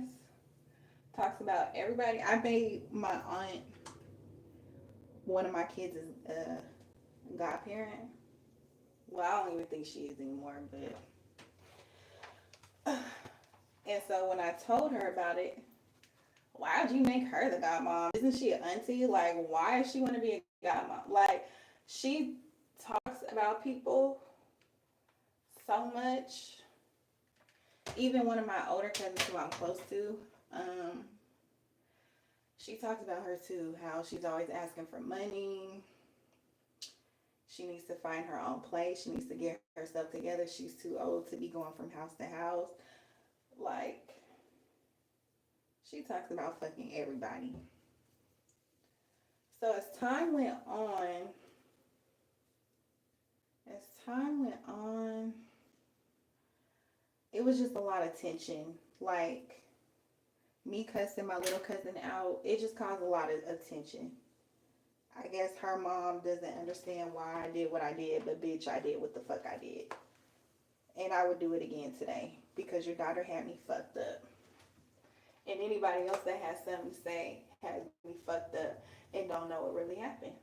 talks about everybody. I made my aunt one of my kids' godparent. Well, I don't even think she is anymore, but and so when I told her about it, why would you make her the godmom? Isn't she an auntie? Like, why does she want to be a godmom? Like, she talks about people so much. Even one of my older cousins who I'm close to, she talks about her too, how she's always asking for money. She needs to find her own place. She needs to get herself together. She's too old to be going from house to house. Like, she talks about fucking everybody. So as time went on, it was just a lot of tension. Like, me cussing my little cousin out, it just caused a lot of attention. I guess her mom doesn't understand why I did what I did, but bitch, I did what the fuck I did. And I would do it again today because your daughter had me fucked up. And anybody else that has something to say has me fucked up and don't know what really happened.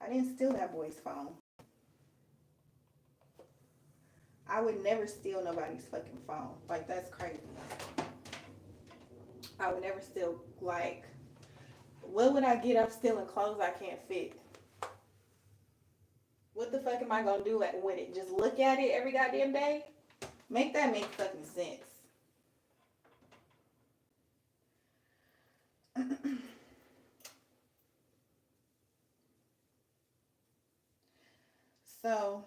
I didn't steal that boy's phone. I would never steal nobody's fucking phone. Like, that's crazy. I would never steal, like, what would I get up stealing clothes I can't fit? What the fuck am I gonna do with it? Just look at it every goddamn day? Make that make fucking sense. So,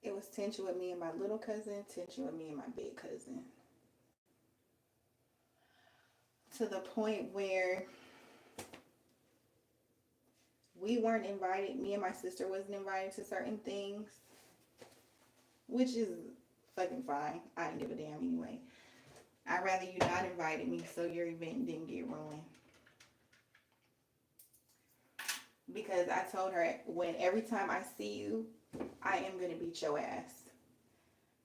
it was tension with me and my little cousin, tension with me and my big cousin. To the point where we weren't invited, me and my sister wasn't invited to certain things, which is fucking fine. I didn't give a damn anyway. I'd rather you not invited me so your event didn't get ruined. Because I told her, every time I see you, I am going to beat your ass.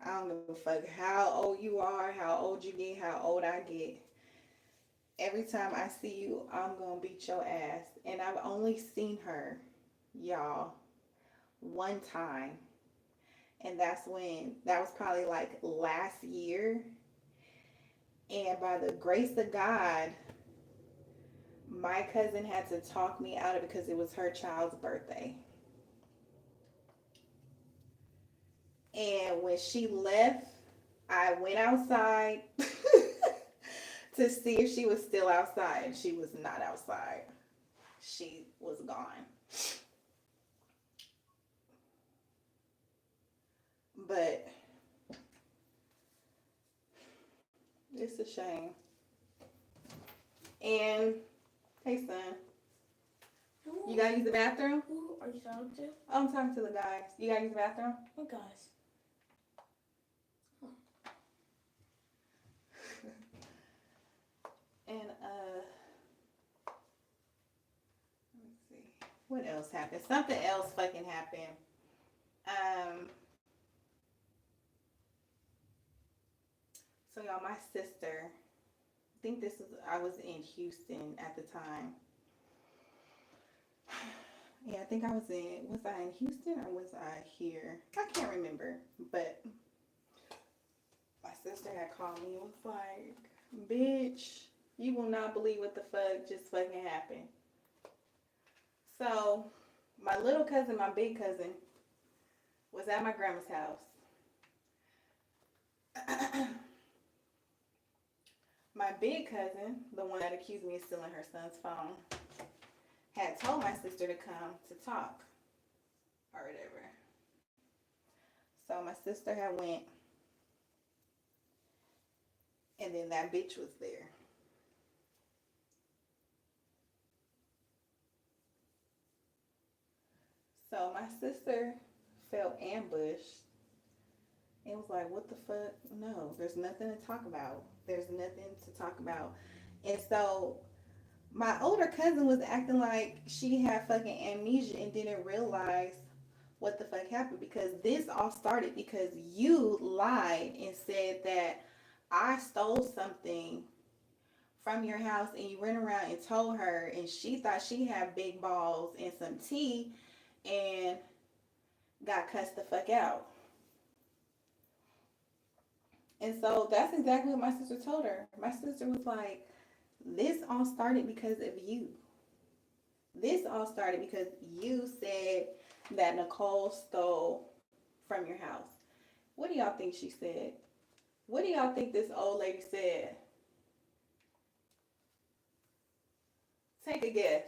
I don't give a fuck how old you are, how old you get, how old I get. Every time I see you, I'm going to beat your ass. And I've only seen her, y'all, one time. And that was probably like last year. And by the grace of God, my cousin had to talk me out of it because it was her child's birthday. And when she left, I went outside to see if she was still outside. And she was not outside. She was gone. But it's a shame. And, hey son, you gotta use the bathroom? Who are you talking to? Oh, I'm talking to the guys. You gotta use the bathroom? What guys? And let me see. What else happened? Something else fucking happened. So y'all, my sister, I think I was in Houston at the time. Yeah, I think was I in Houston or was I here? I can't remember, but my sister had called me and was like, bitch, you will not believe what the fuck just fucking happened. So, my little cousin, my big cousin, was at my grandma's house. My big cousin, the one that accused me of stealing her son's phone, had told my sister to come to talk or whatever. So my sister had went, and then that bitch was there. So my sister felt ambushed. It was like, what the fuck? No, there's nothing to talk about. There's nothing to talk about. And so my older cousin was acting like she had fucking amnesia and didn't realize what the fuck happened, because this all started because you lied and said that I stole something from your house, and you went around and told her, and she thought she had big balls and some tea and got cussed the fuck out. And so that's exactly what my sister told her. My sister was like, this all started because of you. This all started because you said that Nicole stole from your house. What do y'all think she said? What do y'all think this old lady said? Take a guess.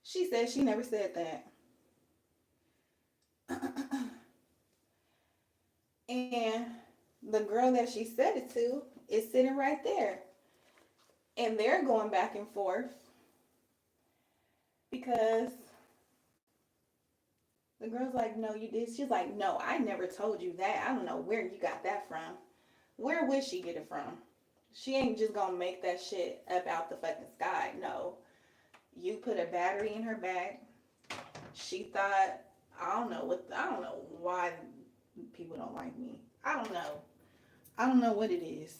She said she never said that. And the girl that she said it to is sitting right there. And they're going back and forth because the girl's like, no, you did. She's like, no, I never told you that. I don't know where you got that from. Where would she get it from? She ain't just gonna make that shit up out the fucking sky. No. You put a battery in her bag. She thought, I don't know why people don't like me. I don't know. I don't know what it is.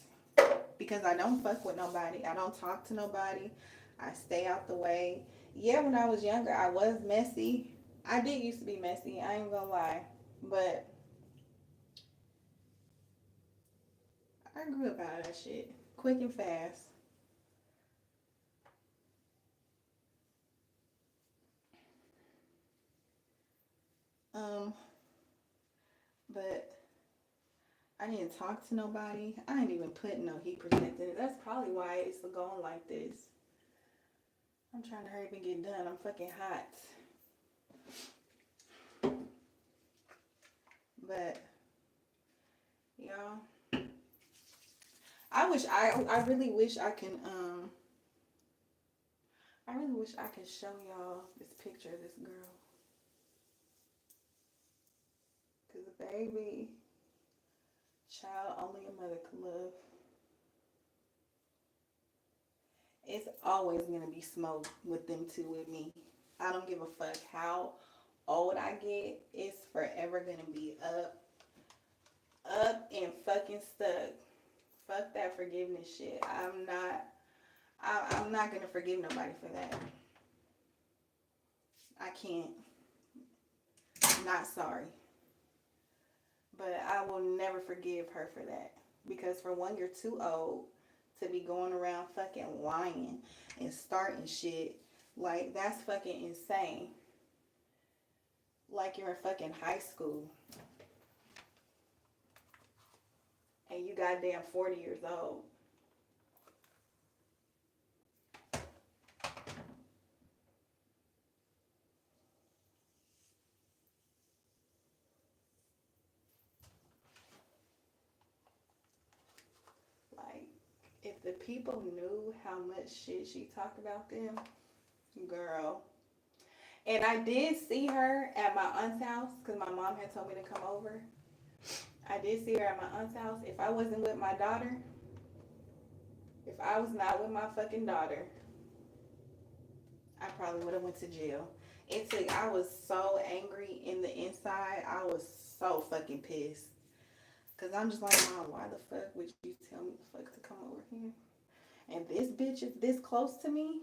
Because I don't fuck with nobody. I don't talk to nobody. I stay out the way. Yeah, when I was younger, I was messy. I did used to be messy. I ain't gonna lie. But I grew up out of that shit. Quick and fast. Um, but I didn't talk to nobody. I didn't even put no heat protectant. That's probably why it's going like this. I'm trying to hurry up and get done. I'm fucking hot. But y'all, I really wish I can I really wish I could show y'all this picture of this girl. Cause baby, child only a mother could love. It's always gonna be smoke with them two with me. I don't give a fuck how old I get. It's forever gonna be up and fucking stuck. Fuck that forgiveness shit. I'm not gonna forgive nobody for that. I can't. I'm not sorry. But I will never forgive her for that. Because for one, you're too old to be going around fucking lying and starting shit. Like, that's fucking insane. Like you're in fucking high school. And you goddamn 40 years old. Like, if the people knew how much shit she talked about them, girl. And I did see her at my aunt's house because my mom had told me to come over. I did see her at my aunt's house. If I wasn't with my daughter, if I was not with my fucking daughter, I probably would have went to jail. I was so angry in the inside. I was so fucking pissed. Because I'm just like, Mom, why the fuck would you tell me the fuck to come over here? And this bitch is this close to me?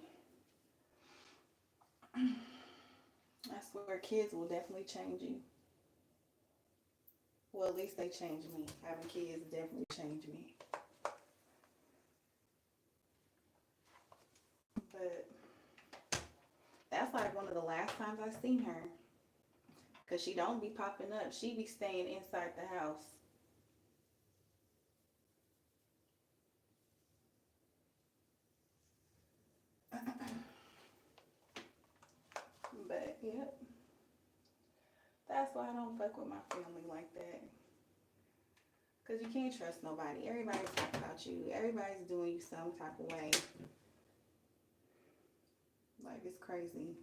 I swear kids will definitely change you. Well, at least they changed me. Having kids definitely changed me. But that's like one of the last times I seen her. Because she don't be popping up. She be staying inside the house. But, yep. That's why I don't fuck with my family like that. Because you can't trust nobody. Everybody's talking about you. Everybody's doing you some type of way. Like, it's crazy.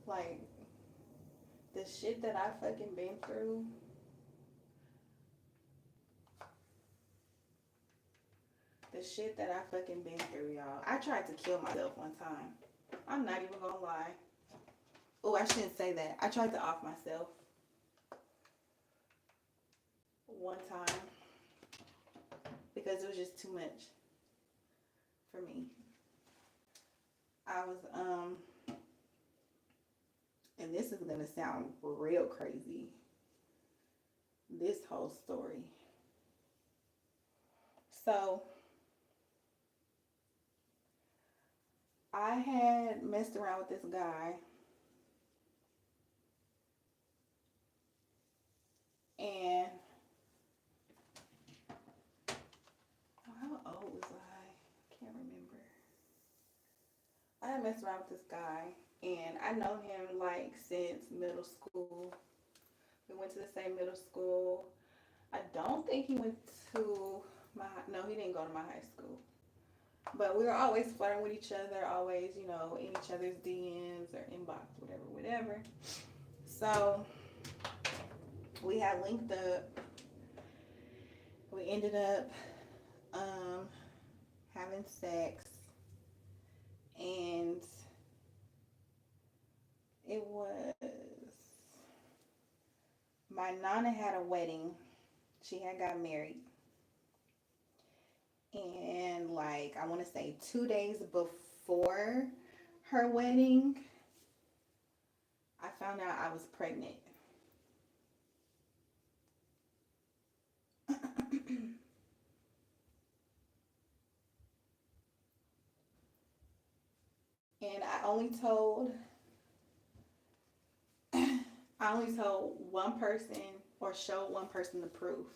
Like, the shit that I fucking been through. The shit that I fucking been through, y'all. I tried to kill myself one time. I'm not even gonna lie. Oh, I shouldn't say that. I tried to off myself. One time. Because it was just too much for me. I was, and this is gonna sound real crazy. This whole story. So, I had messed around with this guy. And how old was I? Can't remember. I had messed around with this guy, and I know him like since middle school. We went to the same middle school. I don't think he went to no, he didn't go to my high school. But we were always flirting with each other, always, you know, in each other's DMs or inbox, whatever. So we had linked up. We ended up having sex, and It was my nana had a wedding. She had got married. And like I want to say 2 days before her wedding, I found out I was pregnant. And I only told one person or showed one person the proof.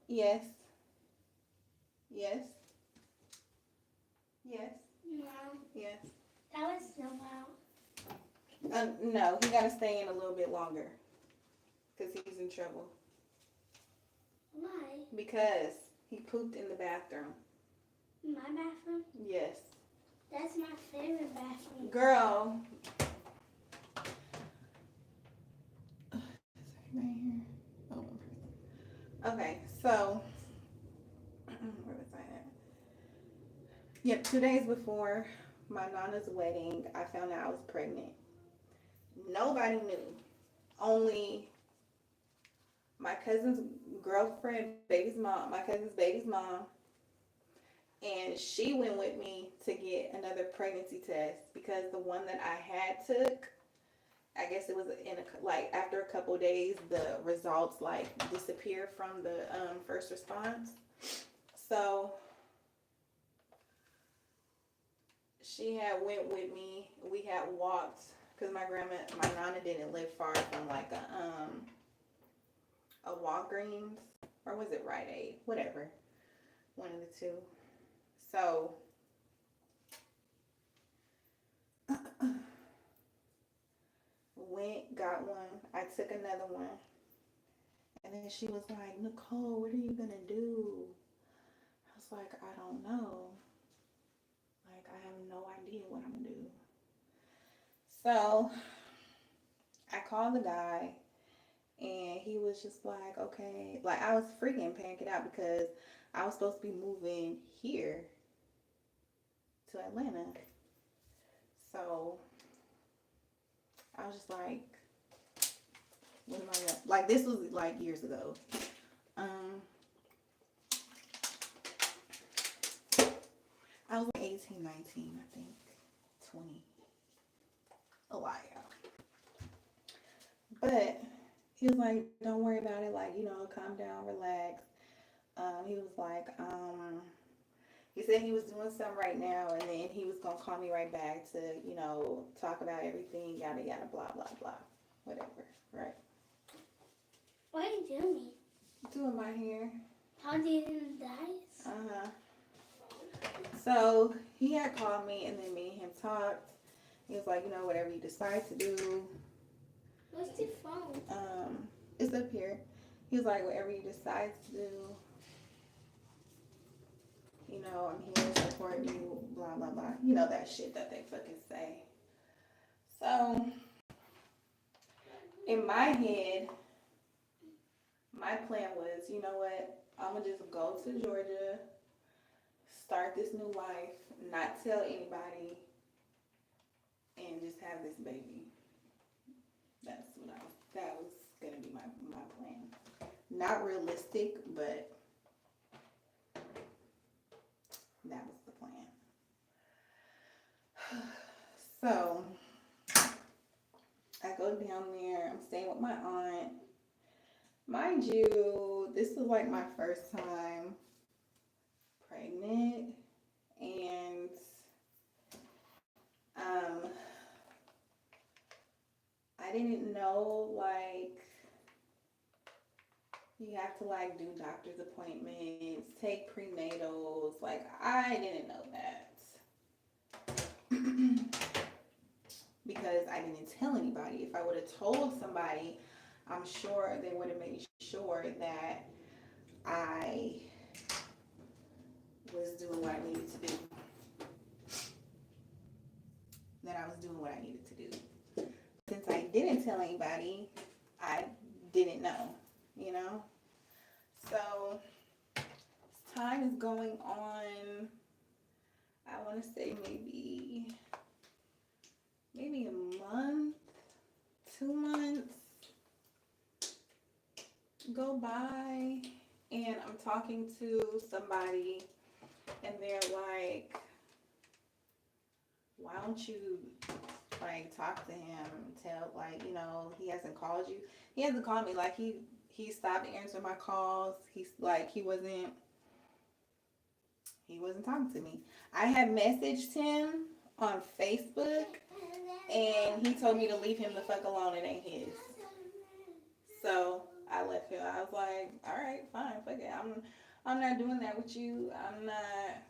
Yes. Yes. Yes. No, Yes. that was so loud. No, he got to stay in a little bit longer because he's in trouble. Why? Because he pooped in the bathroom. My bathroom? Yes. That's my favorite bathroom. Girl. Right here. Oh. Okay, so where was I at? Yep, 2 days before my nana's wedding, I found out I was pregnant. Nobody knew. Only my cousin's girlfriend, my cousin's baby's mom, and she went with me to get another pregnancy test because the one that I had took, I guess it was like after a couple of days, the results like disappeared from the first response. So she had went with me. We had walked because my nana didn't live far from like a Walgreens, or was it Rite Aid? Whatever, one of the two. So went, got one. I took another one. And then she was like, Nicole, what are you going to do? I was like, I don't know. Like, I have no idea what I'm going to do. So I called the guy and he was just like, okay. Like, I was freaking panicking out because I was supposed to be moving here to Atlanta. So I was just like, what am I gonna, like, this was like years ago. I was like 18, 19, I think, 20. A while. But he was like, don't worry about it. Like, calm down, relax. He was like, he said he was doing something right now, and then he was going to call me right back to, talk about everything, yada, yada, blah, blah, blah. Whatever, right? What are you doing? Doing my hair. How do you do dice? Uh-huh. So he had called me, and then me and him talked. He was like, whatever you decide to do. What's the phone? It's up here. He was like, whatever you decide to do, I'm here to support you, blah, blah, blah. That shit that they fucking say. So, in my head, my plan was, you know what? I'm going to just go to Georgia, start this new life, not tell anybody, and just have this baby. That was going to be my plan. Not realistic, but that was the plan. So, I go down there. I'm staying with my aunt. Mind you, this was like my first time pregnant. And, I didn't know, like, you have to, like, do doctor's appointments, take prenatals. Like, I didn't know that. Because I didn't tell anybody. If I would have told somebody, I'm sure they would have made sure that I was doing what I needed to do. That I was doing what I needed to do. Since I didn't tell anybody, I didn't know, So, time is going on, I want to say maybe maybe a month, 2 months go by, and I'm talking to somebody, and they're like, why don't you like talk to him, tell, like, you know, he hasn't called you. He hasn't called me. Like, he stopped answering my calls. He's like, he wasn't talking to me. I had messaged him on Facebook, and he told me to leave him the fuck alone. It ain't his. So I left him. I was like, all right, fine, fuck it. I'm not doing that with you. I'm not.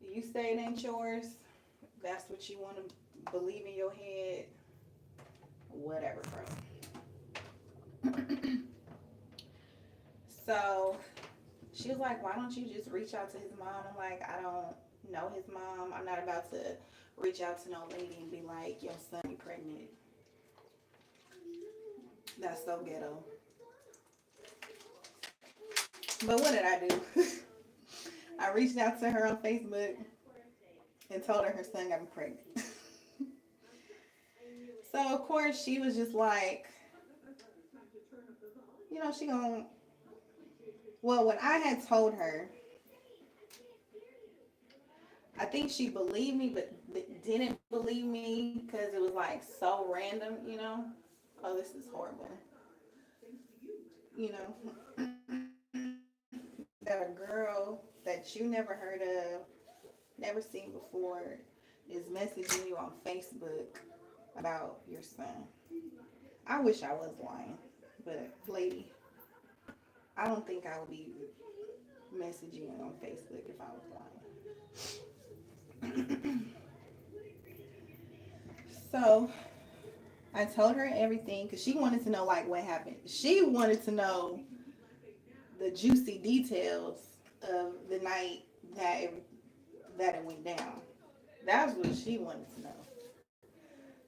You say it ain't yours. That's what you want to believe in your head. Whatever, bro. So she was like, why don't you just reach out to his mom? I'm like, I don't know his mom. I'm not about to reach out to no lady and be like, your son be pregnant. That's so ghetto. But what did I do? I reached out to her on Facebook and told her son got me pregnant. So of course she was just like, you know, she gonna. Well, when I had told her, I think she believed me, but didn't believe me because it was like so random, you know. Oh, this is horrible. You know, that a girl that you never heard of, never seen before, is messaging you on Facebook about your son. I wish I was lying, but lady, I don't think I would be messaging you on Facebook if I was lying. So I told her everything because she wanted to know like what happened. She wanted to know the juicy details of the night that it went down. That's what she wanted to know.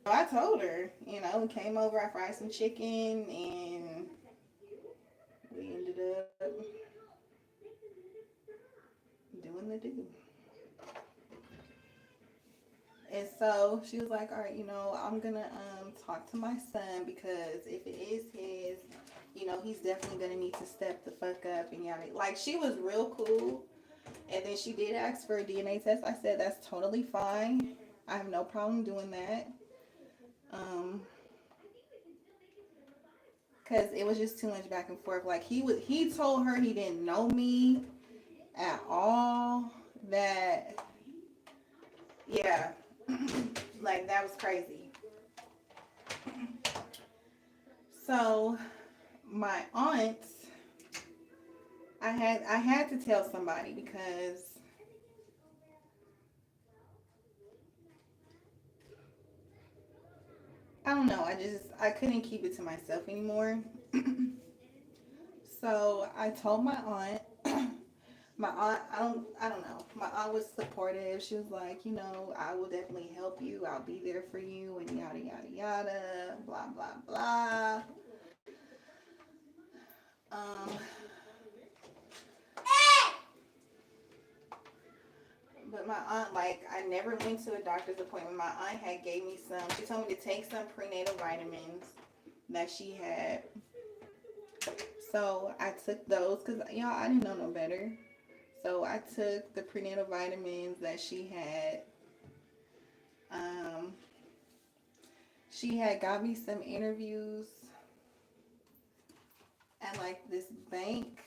So I told her, you know, came over, I fried some chicken, and we ended up doing the do. And so she was like, all right, you know, I'm gonna talk to my son because if it is his, you know, he's definitely gonna need to step the fuck up and yada. Like, she was real cool. And then she did ask for a DNA test. I said that's totally fine. I have no problem doing that. Cause it was just too much back and forth. Like, he told her he didn't know me at all. That, yeah, like that was crazy. So my aunt, I had to tell somebody because I don't know. I couldn't keep it to myself anymore. So I told my aunt. My aunt, I don't know. My aunt was supportive. She was like, you know, I will definitely help you. I'll be there for you, and yada yada yada, blah blah blah. Um, but my aunt, like, I never went to a doctor's appointment. My aunt had gave me some. She told me to take some prenatal vitamins that she had. So I took those because y'all, I didn't know no better. So I took the prenatal vitamins that she had. Um, she had got me some interviews at like this bank.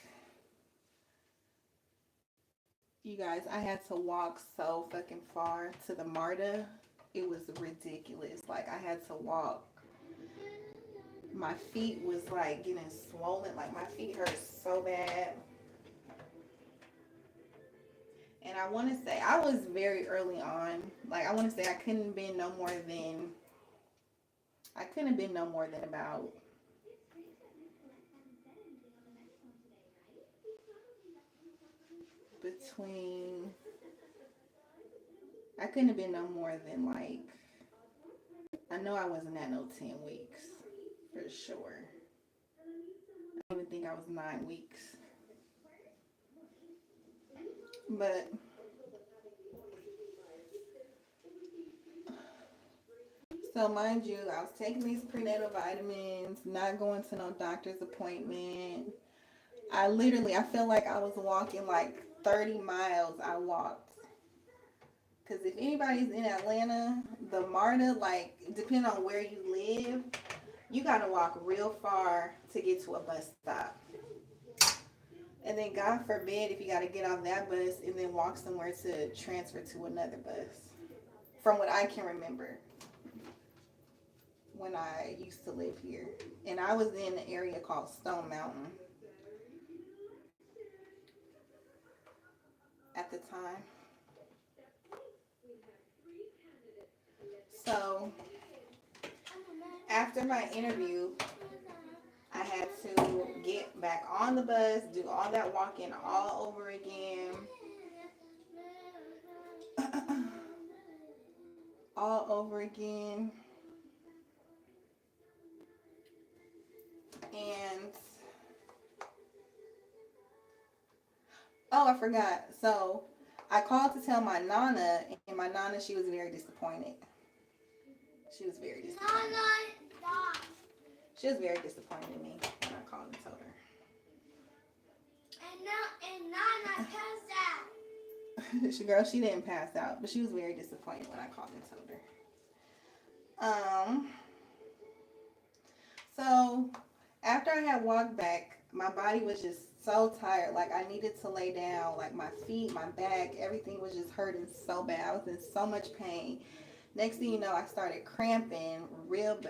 You guys, I had to walk so fucking far to the MARTA. It was ridiculous. Like, I had to walk. My feet was like getting swollen. Like, my feet hurt so bad. And I want to say I was very early on. Like, I want to say I couldn't have been no more than about between. I couldn't have been no more than like. I know I wasn't at no 10 weeks for sure. I don't even think I was 9 weeks. But So mind you, I was taking these prenatal vitamins, not going to no doctor's appointment. I feel like I was walking like 30 miles. I walked. Because if anybody's in Atlanta, the MARTA, like, depending on where you live, you got to walk real far to get to a bus stop. And then God forbid if you got to get off that bus and then walk somewhere to transfer to another bus. From what I can remember when I used to live here. And I was in an area called Stone Mountain at the time. So after my interview, I had to get back on the bus, do all that walking all over again. All over again. And oh, I forgot. So I called to tell my Nana, and my Nana, she was very disappointed. She was very disappointed. She was very disappointed in me when I called and told her. And Nana passed out. Girl, she didn't pass out, but she was very disappointed when I called and told her. So after I had walked back, my body was just so tired. Like I needed to lay down. Like my feet, my back, everything was just hurting so bad. I was in so much pain. Next thing you know, I started cramping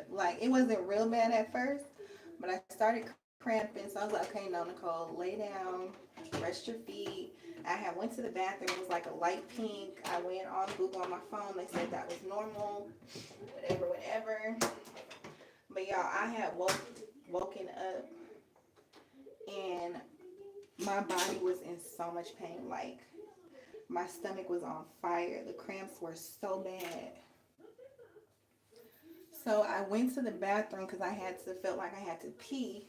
like it wasn't real bad at first, but I started cramping. So I was like, okay, no, Nicole, lay down, rest your feet. I had went to the bathroom. It was like a light pink. I went on Google on my phone. They said that was normal, whatever. But y'all, I had woken up and my body was in so much pain. Like my stomach was on fire. The cramps were so bad. So I went to the bathroom because felt like I had to pee.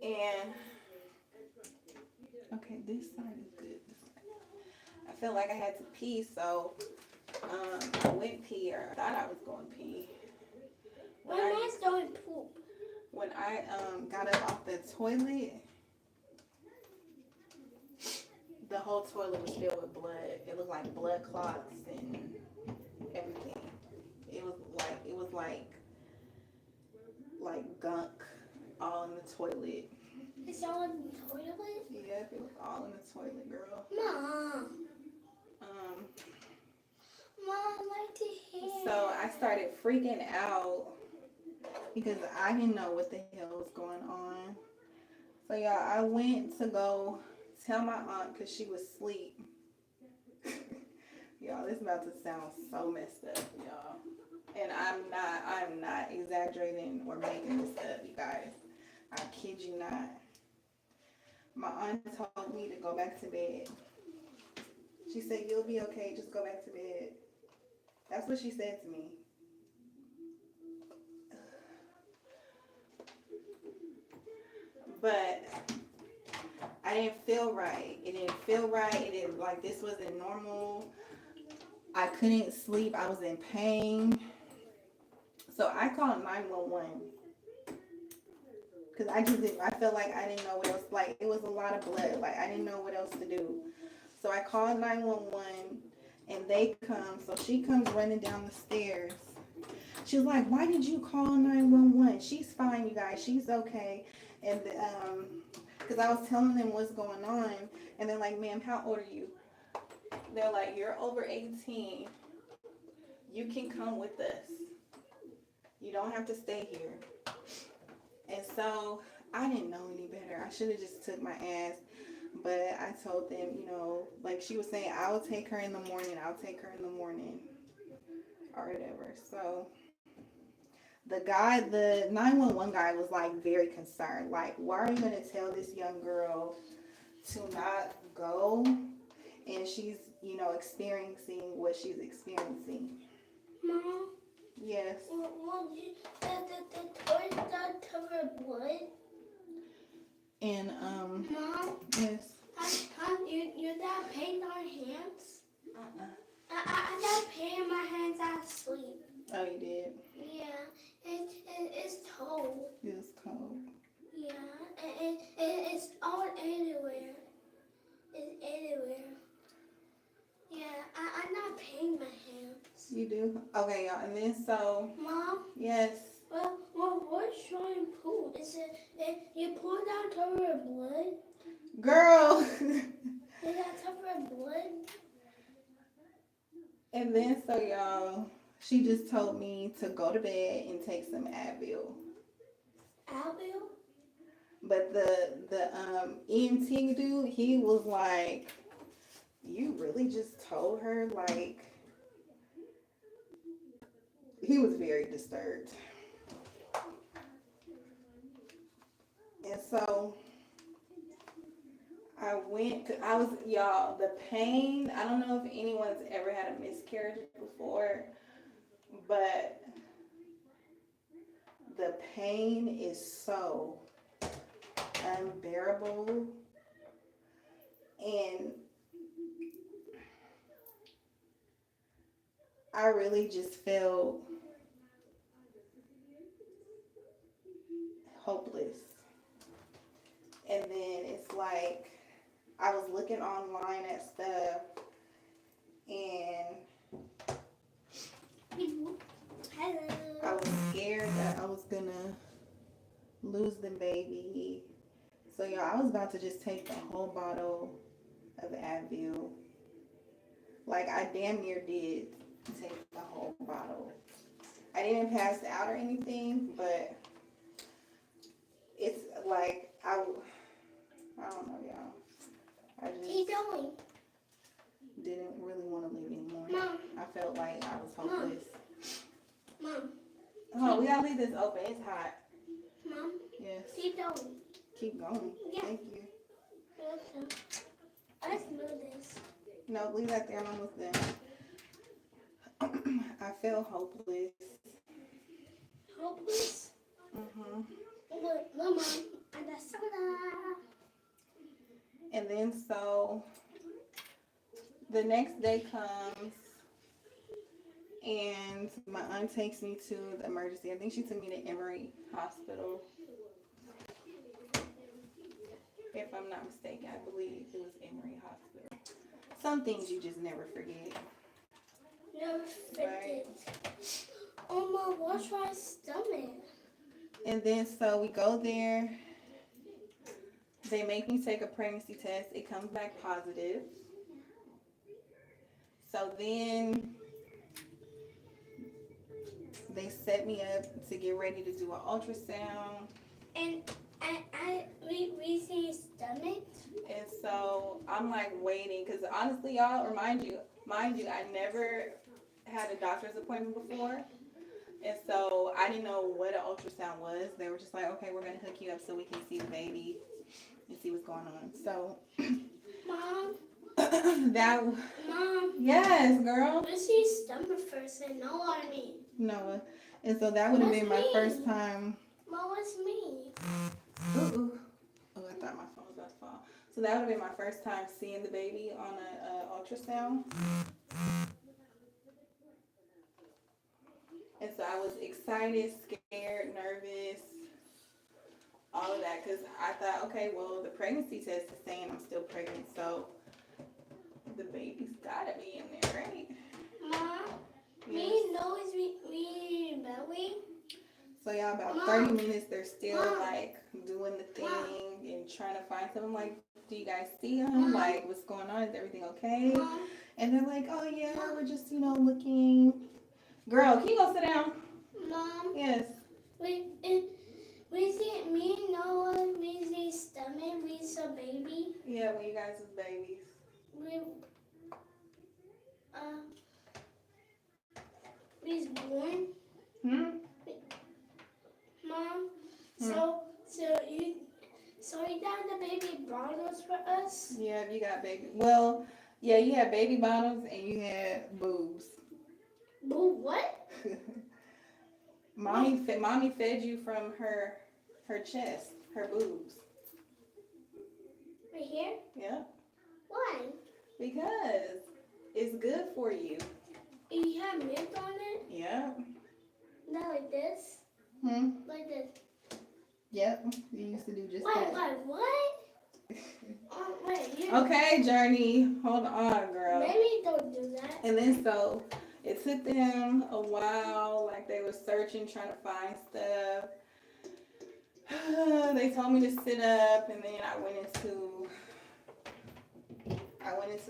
And okay, this side is good. I felt like I had to pee, so I went pee, or I thought I was going to pee. When I started poop. When I got up off the toilet, the whole toilet was filled with blood. It looked like blood clots and everything. It was like gunk all in the toilet. It's all in the toilet? Yep, it was all in the toilet, girl. Mom. Mom, I like to hear. So I started freaking out because I didn't know what the hell was going on. So y'all, I went to go tell my aunt because she was asleep. Y'all, this is about to sound so messed up, y'all. And I'm not exaggerating or making this up, you guys. I kid you not. My aunt told me to go back to bed. She said, you'll be okay, just go back to bed. That's what she said to me. But I didn't feel right. It didn't feel right. It didn't, like, this wasn't normal. I couldn't sleep. I was in pain. So I called 911. Because I felt like I didn't know what else. Like, it was a lot of blood. Like, I didn't know what else to do. So I called 911 and they come. So she comes running down the stairs. She was like, why did you call 911? She's fine, you guys. She's okay. And, because I was telling them what's going on. And they're like, ma'am, how old are you? They're like, you're over 18. You can come with us. You don't have to stay here. And so I didn't know any better. I should have just took my ass. But I told them, you know, like she was saying, I'll take her in the morning. I'll take her in the morning. Or whatever. So the 911 guy was like very concerned. Like, why are you going to tell this young girl to not go? And she's, you know, experiencing what she's experiencing. Mom? Yes. The toilet got covered blood? And, Mom? yes. You got pain on hands? I got pain in my hands. I sleep. Oh, you did? Yeah, and it's cold. It was cold. Yeah, and it's all anywhere. It's anywhere. Yeah, I'm not paying my hands. You do? Okay, y'all. And then so, Mom, yes. well, what's showing poo? Is it you pulled out cover of blood? Girl. Is that cover of blood? And then so, y'all, she just told me to go to bed and take some Advil. Advil? But the EMT dude, he was like, you really just told her? Like, he was very disturbed. And so y'all, the pain, I don't know if anyone's ever had a miscarriage before, but the pain is so unbearable. And I really just felt hopeless. And then it's like I was looking online at stuff and Hello. I was scared that I was gonna lose the baby. So y'all, I was about to just take the whole bottle of Advil. Like I damn near did take the whole bottle. I didn't pass out or anything, but it's like I don't know, y'all. I Keep just going. didn't really want to live anymore. Mom. I felt like I was hopeless. Mom. Oh, we gotta leave this open. It's hot. Mom. Yes. Keep going. Keep going. Yeah. Thank you. Okay. Let's move this. No, leave that there. I'm almost done. I felt hopeless. Hopeless? Look, Mom. And the soda. And then so the next day comes and my aunt takes me to the emergency. I think she took me to Emory Hospital. If I'm not mistaken, I believe it was Emory Hospital. Some things you just never forget. Never forget. Oh, Mom, what's my stomach? And then so we go there. They make me take a pregnancy test. It comes back positive. So then they set me up to get ready to do an ultrasound. And we see stomach. And so I'm like waiting because honestly, y'all, mind you, I never had a doctor's appointment before. And so I didn't know what an ultrasound was. They were just like, okay, we're going to hook you up so we can see the baby and see what's going on. So, Mom. Mom. Yes, girl. We see stomach first and know what I mean. Noah. And so that would have been my first time. Mom, what's me? Ooh. Oh, I thought my phone was about to fall. So that would have been my first time seeing the baby on an ultrasound. And so I was excited, scared, nervous, all of that. Because I thought, okay, well, the pregnancy test is saying I'm still pregnant. So the baby's got to be in there, right? Mom, Yes. me know is we belly. So y'all, about Mom. 30 minutes, they're still Mom. like doing the thing Mom. and trying to find something. Like, do you guys see him? Mom. Like, what's going on? Is everything okay? Mom, And they're like, oh yeah, we're just, looking. Girl, can you go sit down? Mom, Yes. we see me Noah, we see stomach, we saw baby. Yeah, when you guys was babies. We's born. Mom, so you got the baby bottles for us? Yeah, you got baby. Well, yeah, you had baby bottles and you had boobs. Boo, what? Mommy fed you from her chest, her boobs. Right here? Yeah. Why? Because it's good for you. You have milk on it? Yeah. Not like this. Like this. Yep. You used to do just Wait, that. what? Wait, you. Okay, Journey. Hold on, girl. Maybe don't do that. And then so it took them a while, like they were searching, trying to find stuff. They told me to sit up, and then I went into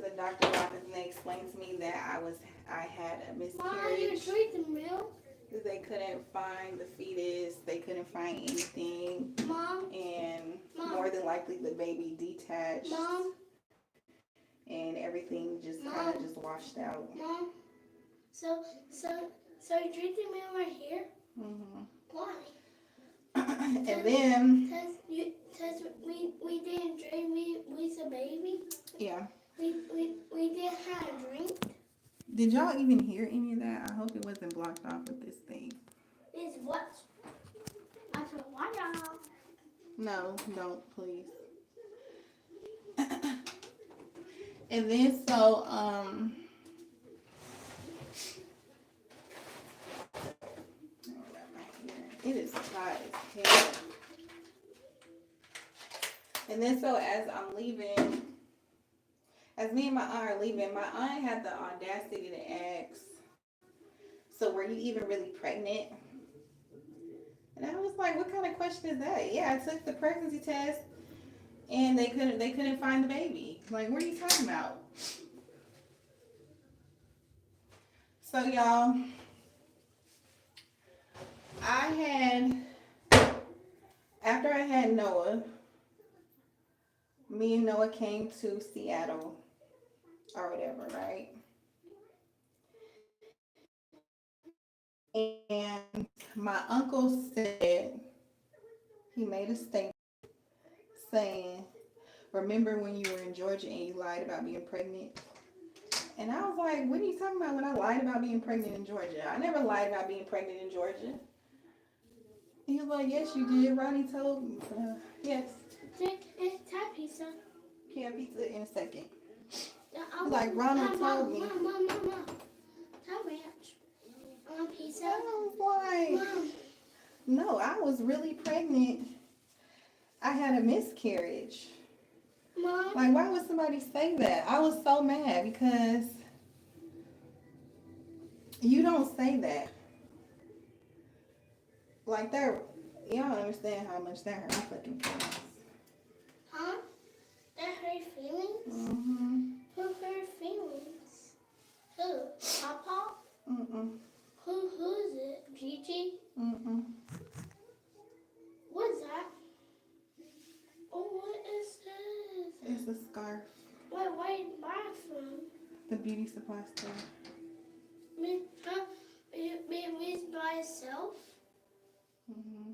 the doctor's office, and they explained to me that I had a Mom, you miscarriage. drink the milk. They couldn't find the fetus. They couldn't find anything, Mom. and Mom. more than likely the baby detached. Mom. And everything just Mom. kind of just washed out. Mom. So you drink the milk right here? Mhm. Why? And then Cause we didn't drink with the baby. yeah. We didn't have a drink. Did y'all even hear any of that? I hope it wasn't blocked off with this thing. It's what? I said, why y'all? No, don't please. And then so it is hot as hell. And then so as I'm leaving, as me and my aunt are leaving, my aunt had the audacity to ask, so were you even really pregnant? And I was like, what kind of question is that? Yeah, I took the pregnancy test and they couldn't find the baby. Like, what are you talking about? So y'all, after I had Noah, me and Noah came to Seattle or whatever, right? And my uncle said, he made a statement saying, remember when you were in Georgia and you lied about being pregnant? And I was like, what are you talking about when I lied about being pregnant in Georgia? I never lied about being pregnant in Georgia. He was like, yes, you did. Ronnie told me. Yes. It's type pizza. Yeah, pizza in a second. I Like Ronald told me. Mom. Type ranch. I want pizza. I was like, Mom. no, I was really pregnant. I had a miscarriage. Mom. Like, why would somebody say that? I was so mad because you don't say that. Like, y'all don't understand how much that hurt my fucking feelings. Huh? That hurt feelings? Mm-hmm. Who hurt feelings? Who? Papa? Mm-mm. Who's it? Gigi? Mm-mm. What's that? Oh, what is this? It's a scarf. Where you buy it from? The beauty supply store. Me by itself? Mm-hmm.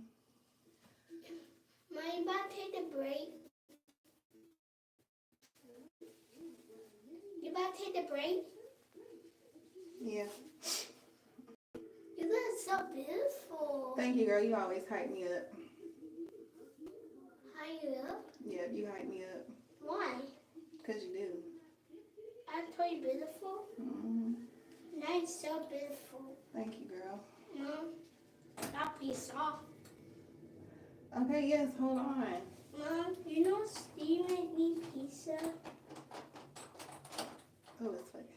My about to take the break. You about to take the break? Yeah. You look so beautiful. Thank you, girl. You always hype me up. How you up? Yeah, you hype me up. Why? Because you do. I told you beautiful. Mm-hmm. Now you're so beautiful. Thank you, girl. Mom, stop being soft. Okay, yes, hold on. Mom, you know Steven eat pizza? Oh, it's fucking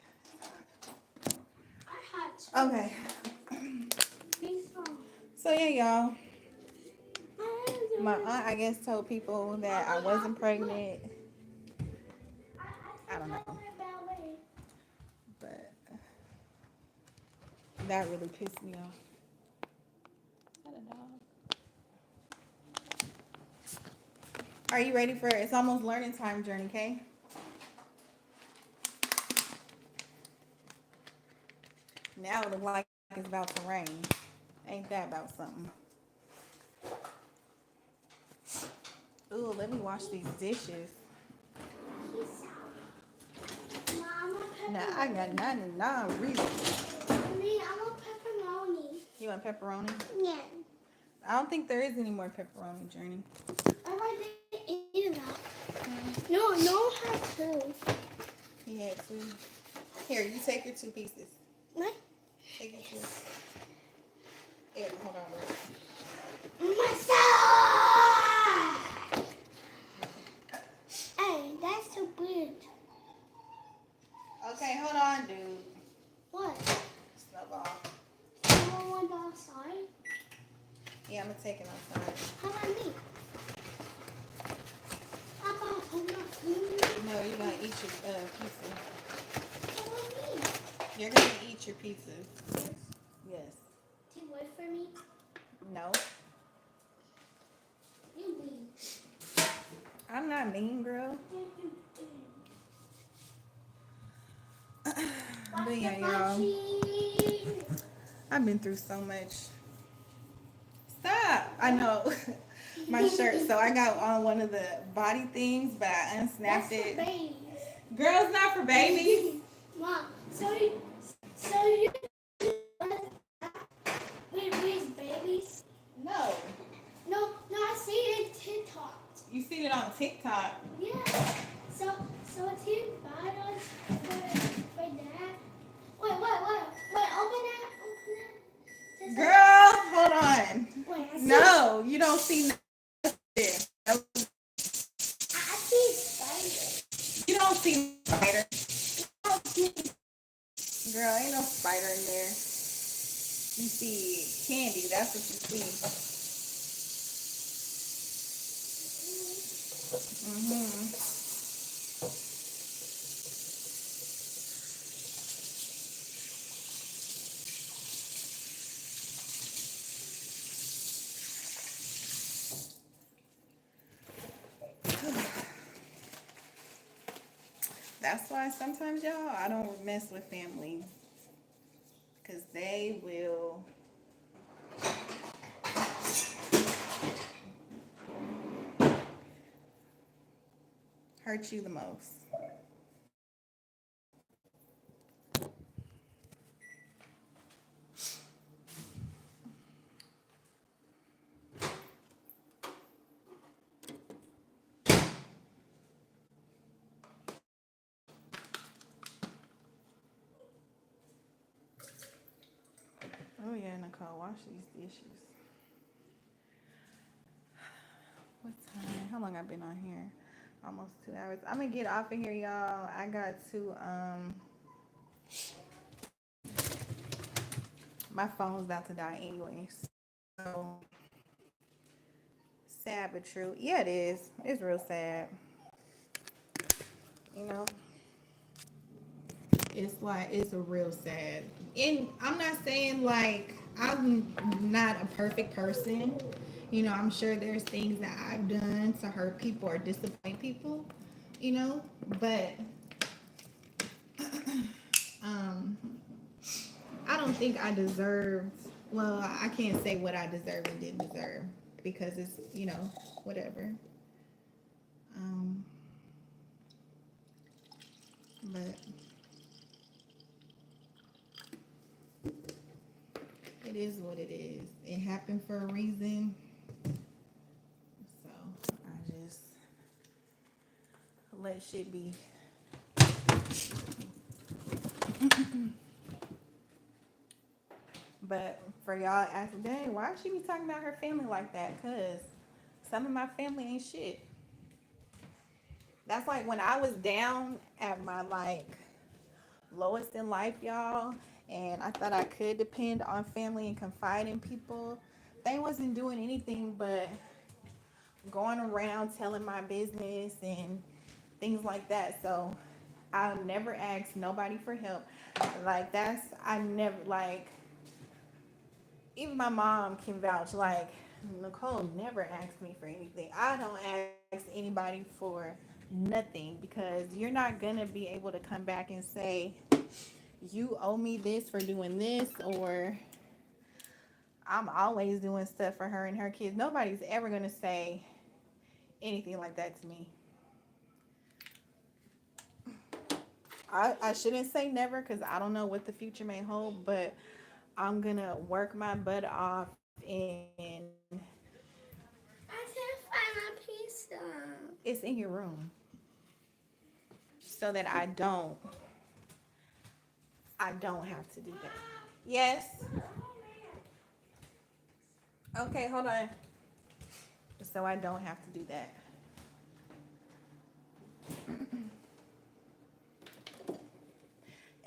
hot. I had Okay. pizza. So, yeah, y'all. My aunt, I guess, told people that I wasn't pregnant. I don't know. But that really pissed me off. Is that a dog? Are you ready for it? It's almost learning time, Journey, okay? Now it looks like it's about to rain. Ain't that about something? Ooh, let me wash these dishes. Now I got 99 reasons. Mommy, I want pepperoni. You want pepperoni? Yeah. I don't think there is any more pepperoni, Journey. I want to eat it now. No had two. He had two. Here, you take your 2 pieces. What? Take your 2. Here, hold on. Massage! Hey, that's too big. Okay, hold on, dude. What? Snowball. Someone want the outside? Yeah, I'm gonna take it outside. How about me? How about me? No, you're gonna eat your pizza. How about me? You're gonna eat your pizza. Yes. Do you wait for me? No. You mean? I'm not mean, girl. But yeah, y'all. I've been through so much. Stop! I know. My shirt. So I got on one of the body things, but I unsnapped That's it. for babies. Girl, it's not for babies. Mom, so you raise babies? No. No, I see it in TikTok. You seen it on TikTok. Yeah. So it's here bad for that. Wait, open that. Girl, hold on. Wait, I see. No, you don't see nothing. I see spider. You don't see spider. Girl, ain't no spider in there. You see candy. That's what you see. That's why sometimes, y'all, I don't mess with family. Because they will hurt you the most. Oh yeah, Nicole, wash these dishes. What time? How long I been on here? Almost 2 hours. I'm gonna get off of here, y'all. I got to my phone's about to die anyways. So sad but true. Yeah, it is. It's real sad. You know? It's like, it's a real sad. And I'm not saying like I'm not a perfect person. You know, I'm sure there's things that I've done to hurt people or disappoint people, you know, but I don't think I deserved, well, I can't say what I deserve and didn't deserve because it's, you know, whatever. But it is what it is. It happened for a reason. So I just let shit be. But for y'all asking, dang, why she be talking about her family like that? Cause some of my family ain't shit. That's like when I was down at my like lowest in life, y'all, and I thought I could depend on family and confide in people. They wasn't doing anything but going around telling my business and things like that. So I never asked nobody for help. Like that's I never like even my mom can vouch like Nicole never asked me for anything. I don't ask anybody for nothing because you're not gonna be able to come back and say you owe me this for doing this or I'm always doing stuff for her and her kids. Nobody's ever gonna say anything like that to me. I shouldn't say never because I don't know what the future may hold, but I'm gonna work my butt off and I can't find my pizza. it's in your room so that I don't have to do that. Yes. Okay, hold on. So I don't have to do that.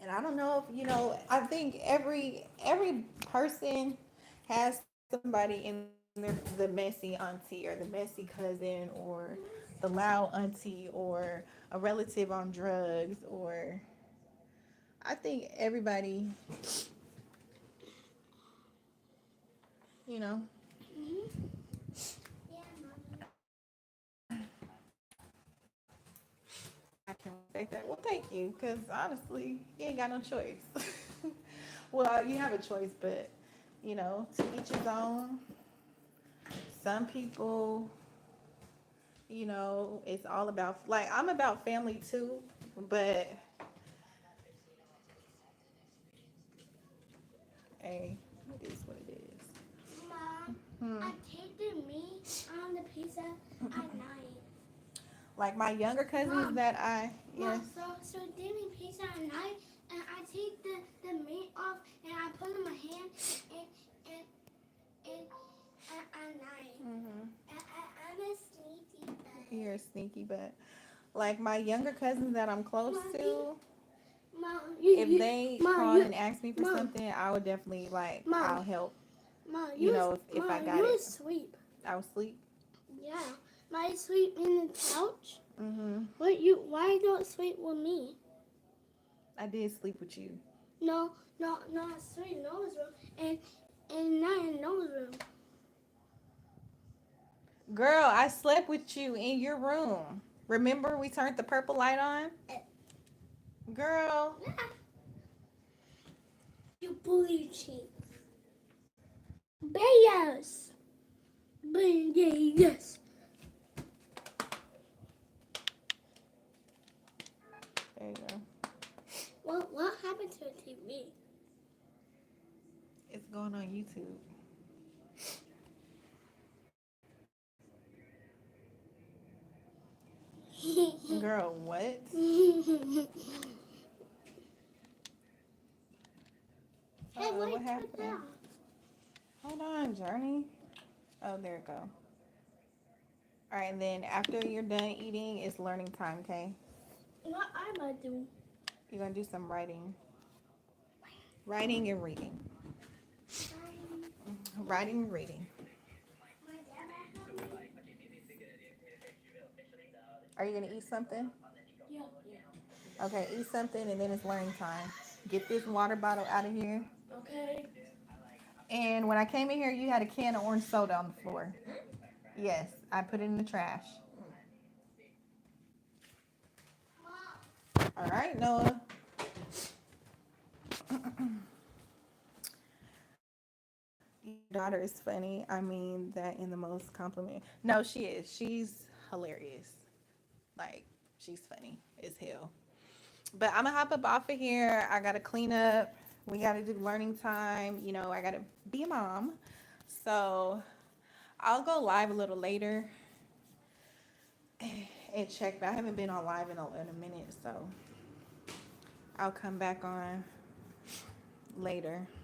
And I don't know if I think every person has somebody in their the messy auntie or the messy cousin or the loud auntie or a relative on drugs or I think everybody, you know, Mhm. Yeah, mommy. I can respect that. Well, thank you, because honestly, you ain't got no choice. Well, you have a choice, but to each his own. Some people, it's all about like I'm about family too, but hey, it is what it is. Mom, Hmm. I tasted me on the pizza at night. Like my younger cousins Mom, that I yes. Mom, so did me pizza at night, and I take the meat off, and I put it in my hand, and at night. Hmm. I'm a sneaky bug. You're a sneaky, but like my younger cousins that I'm close Mommy, to, Mom, if they Mom, call and ask me for Mom, something, I would definitely like Mom, I'll help. Mom, If I Mom, got you it, asleep. I'll sleep. Yeah, my sleep in the couch. Hmm. Why you don't sleep with me? I did sleep with you. No, not sleep in Noah's room, and not in Noah's room. Girl, I slept with you in your room. Remember we turned the purple light on? Girl, Yeah. You bully cheat. Bellas. Bellas. there you go. What happened to the TV? It's going on YouTube. Girl, what? Hey, What wait, turn happened? down. Hold on, Journey. Oh, there it go. All right, and then after you're done eating, it's learning time, okay? What am I doing? You're going to do some writing. Writing and reading. Writing and reading. Are you going to eat something? Yeah. Okay, eat something and then it's learning time. Get this water bottle out of here. Okay. And when I came in here, you had a can of orange soda on the floor. Yes, I put it in the trash. All right, Noah. Your daughter is funny. I mean that in the most compliment. No, she is. She's hilarious. Like, she's funny as hell. But I'm gonna hop up off of here. I gotta clean up. We gotta do learning time. I gotta be a mom. So I'll go live a little later and check. But I haven't been on live in a minute, so I'll come back on later.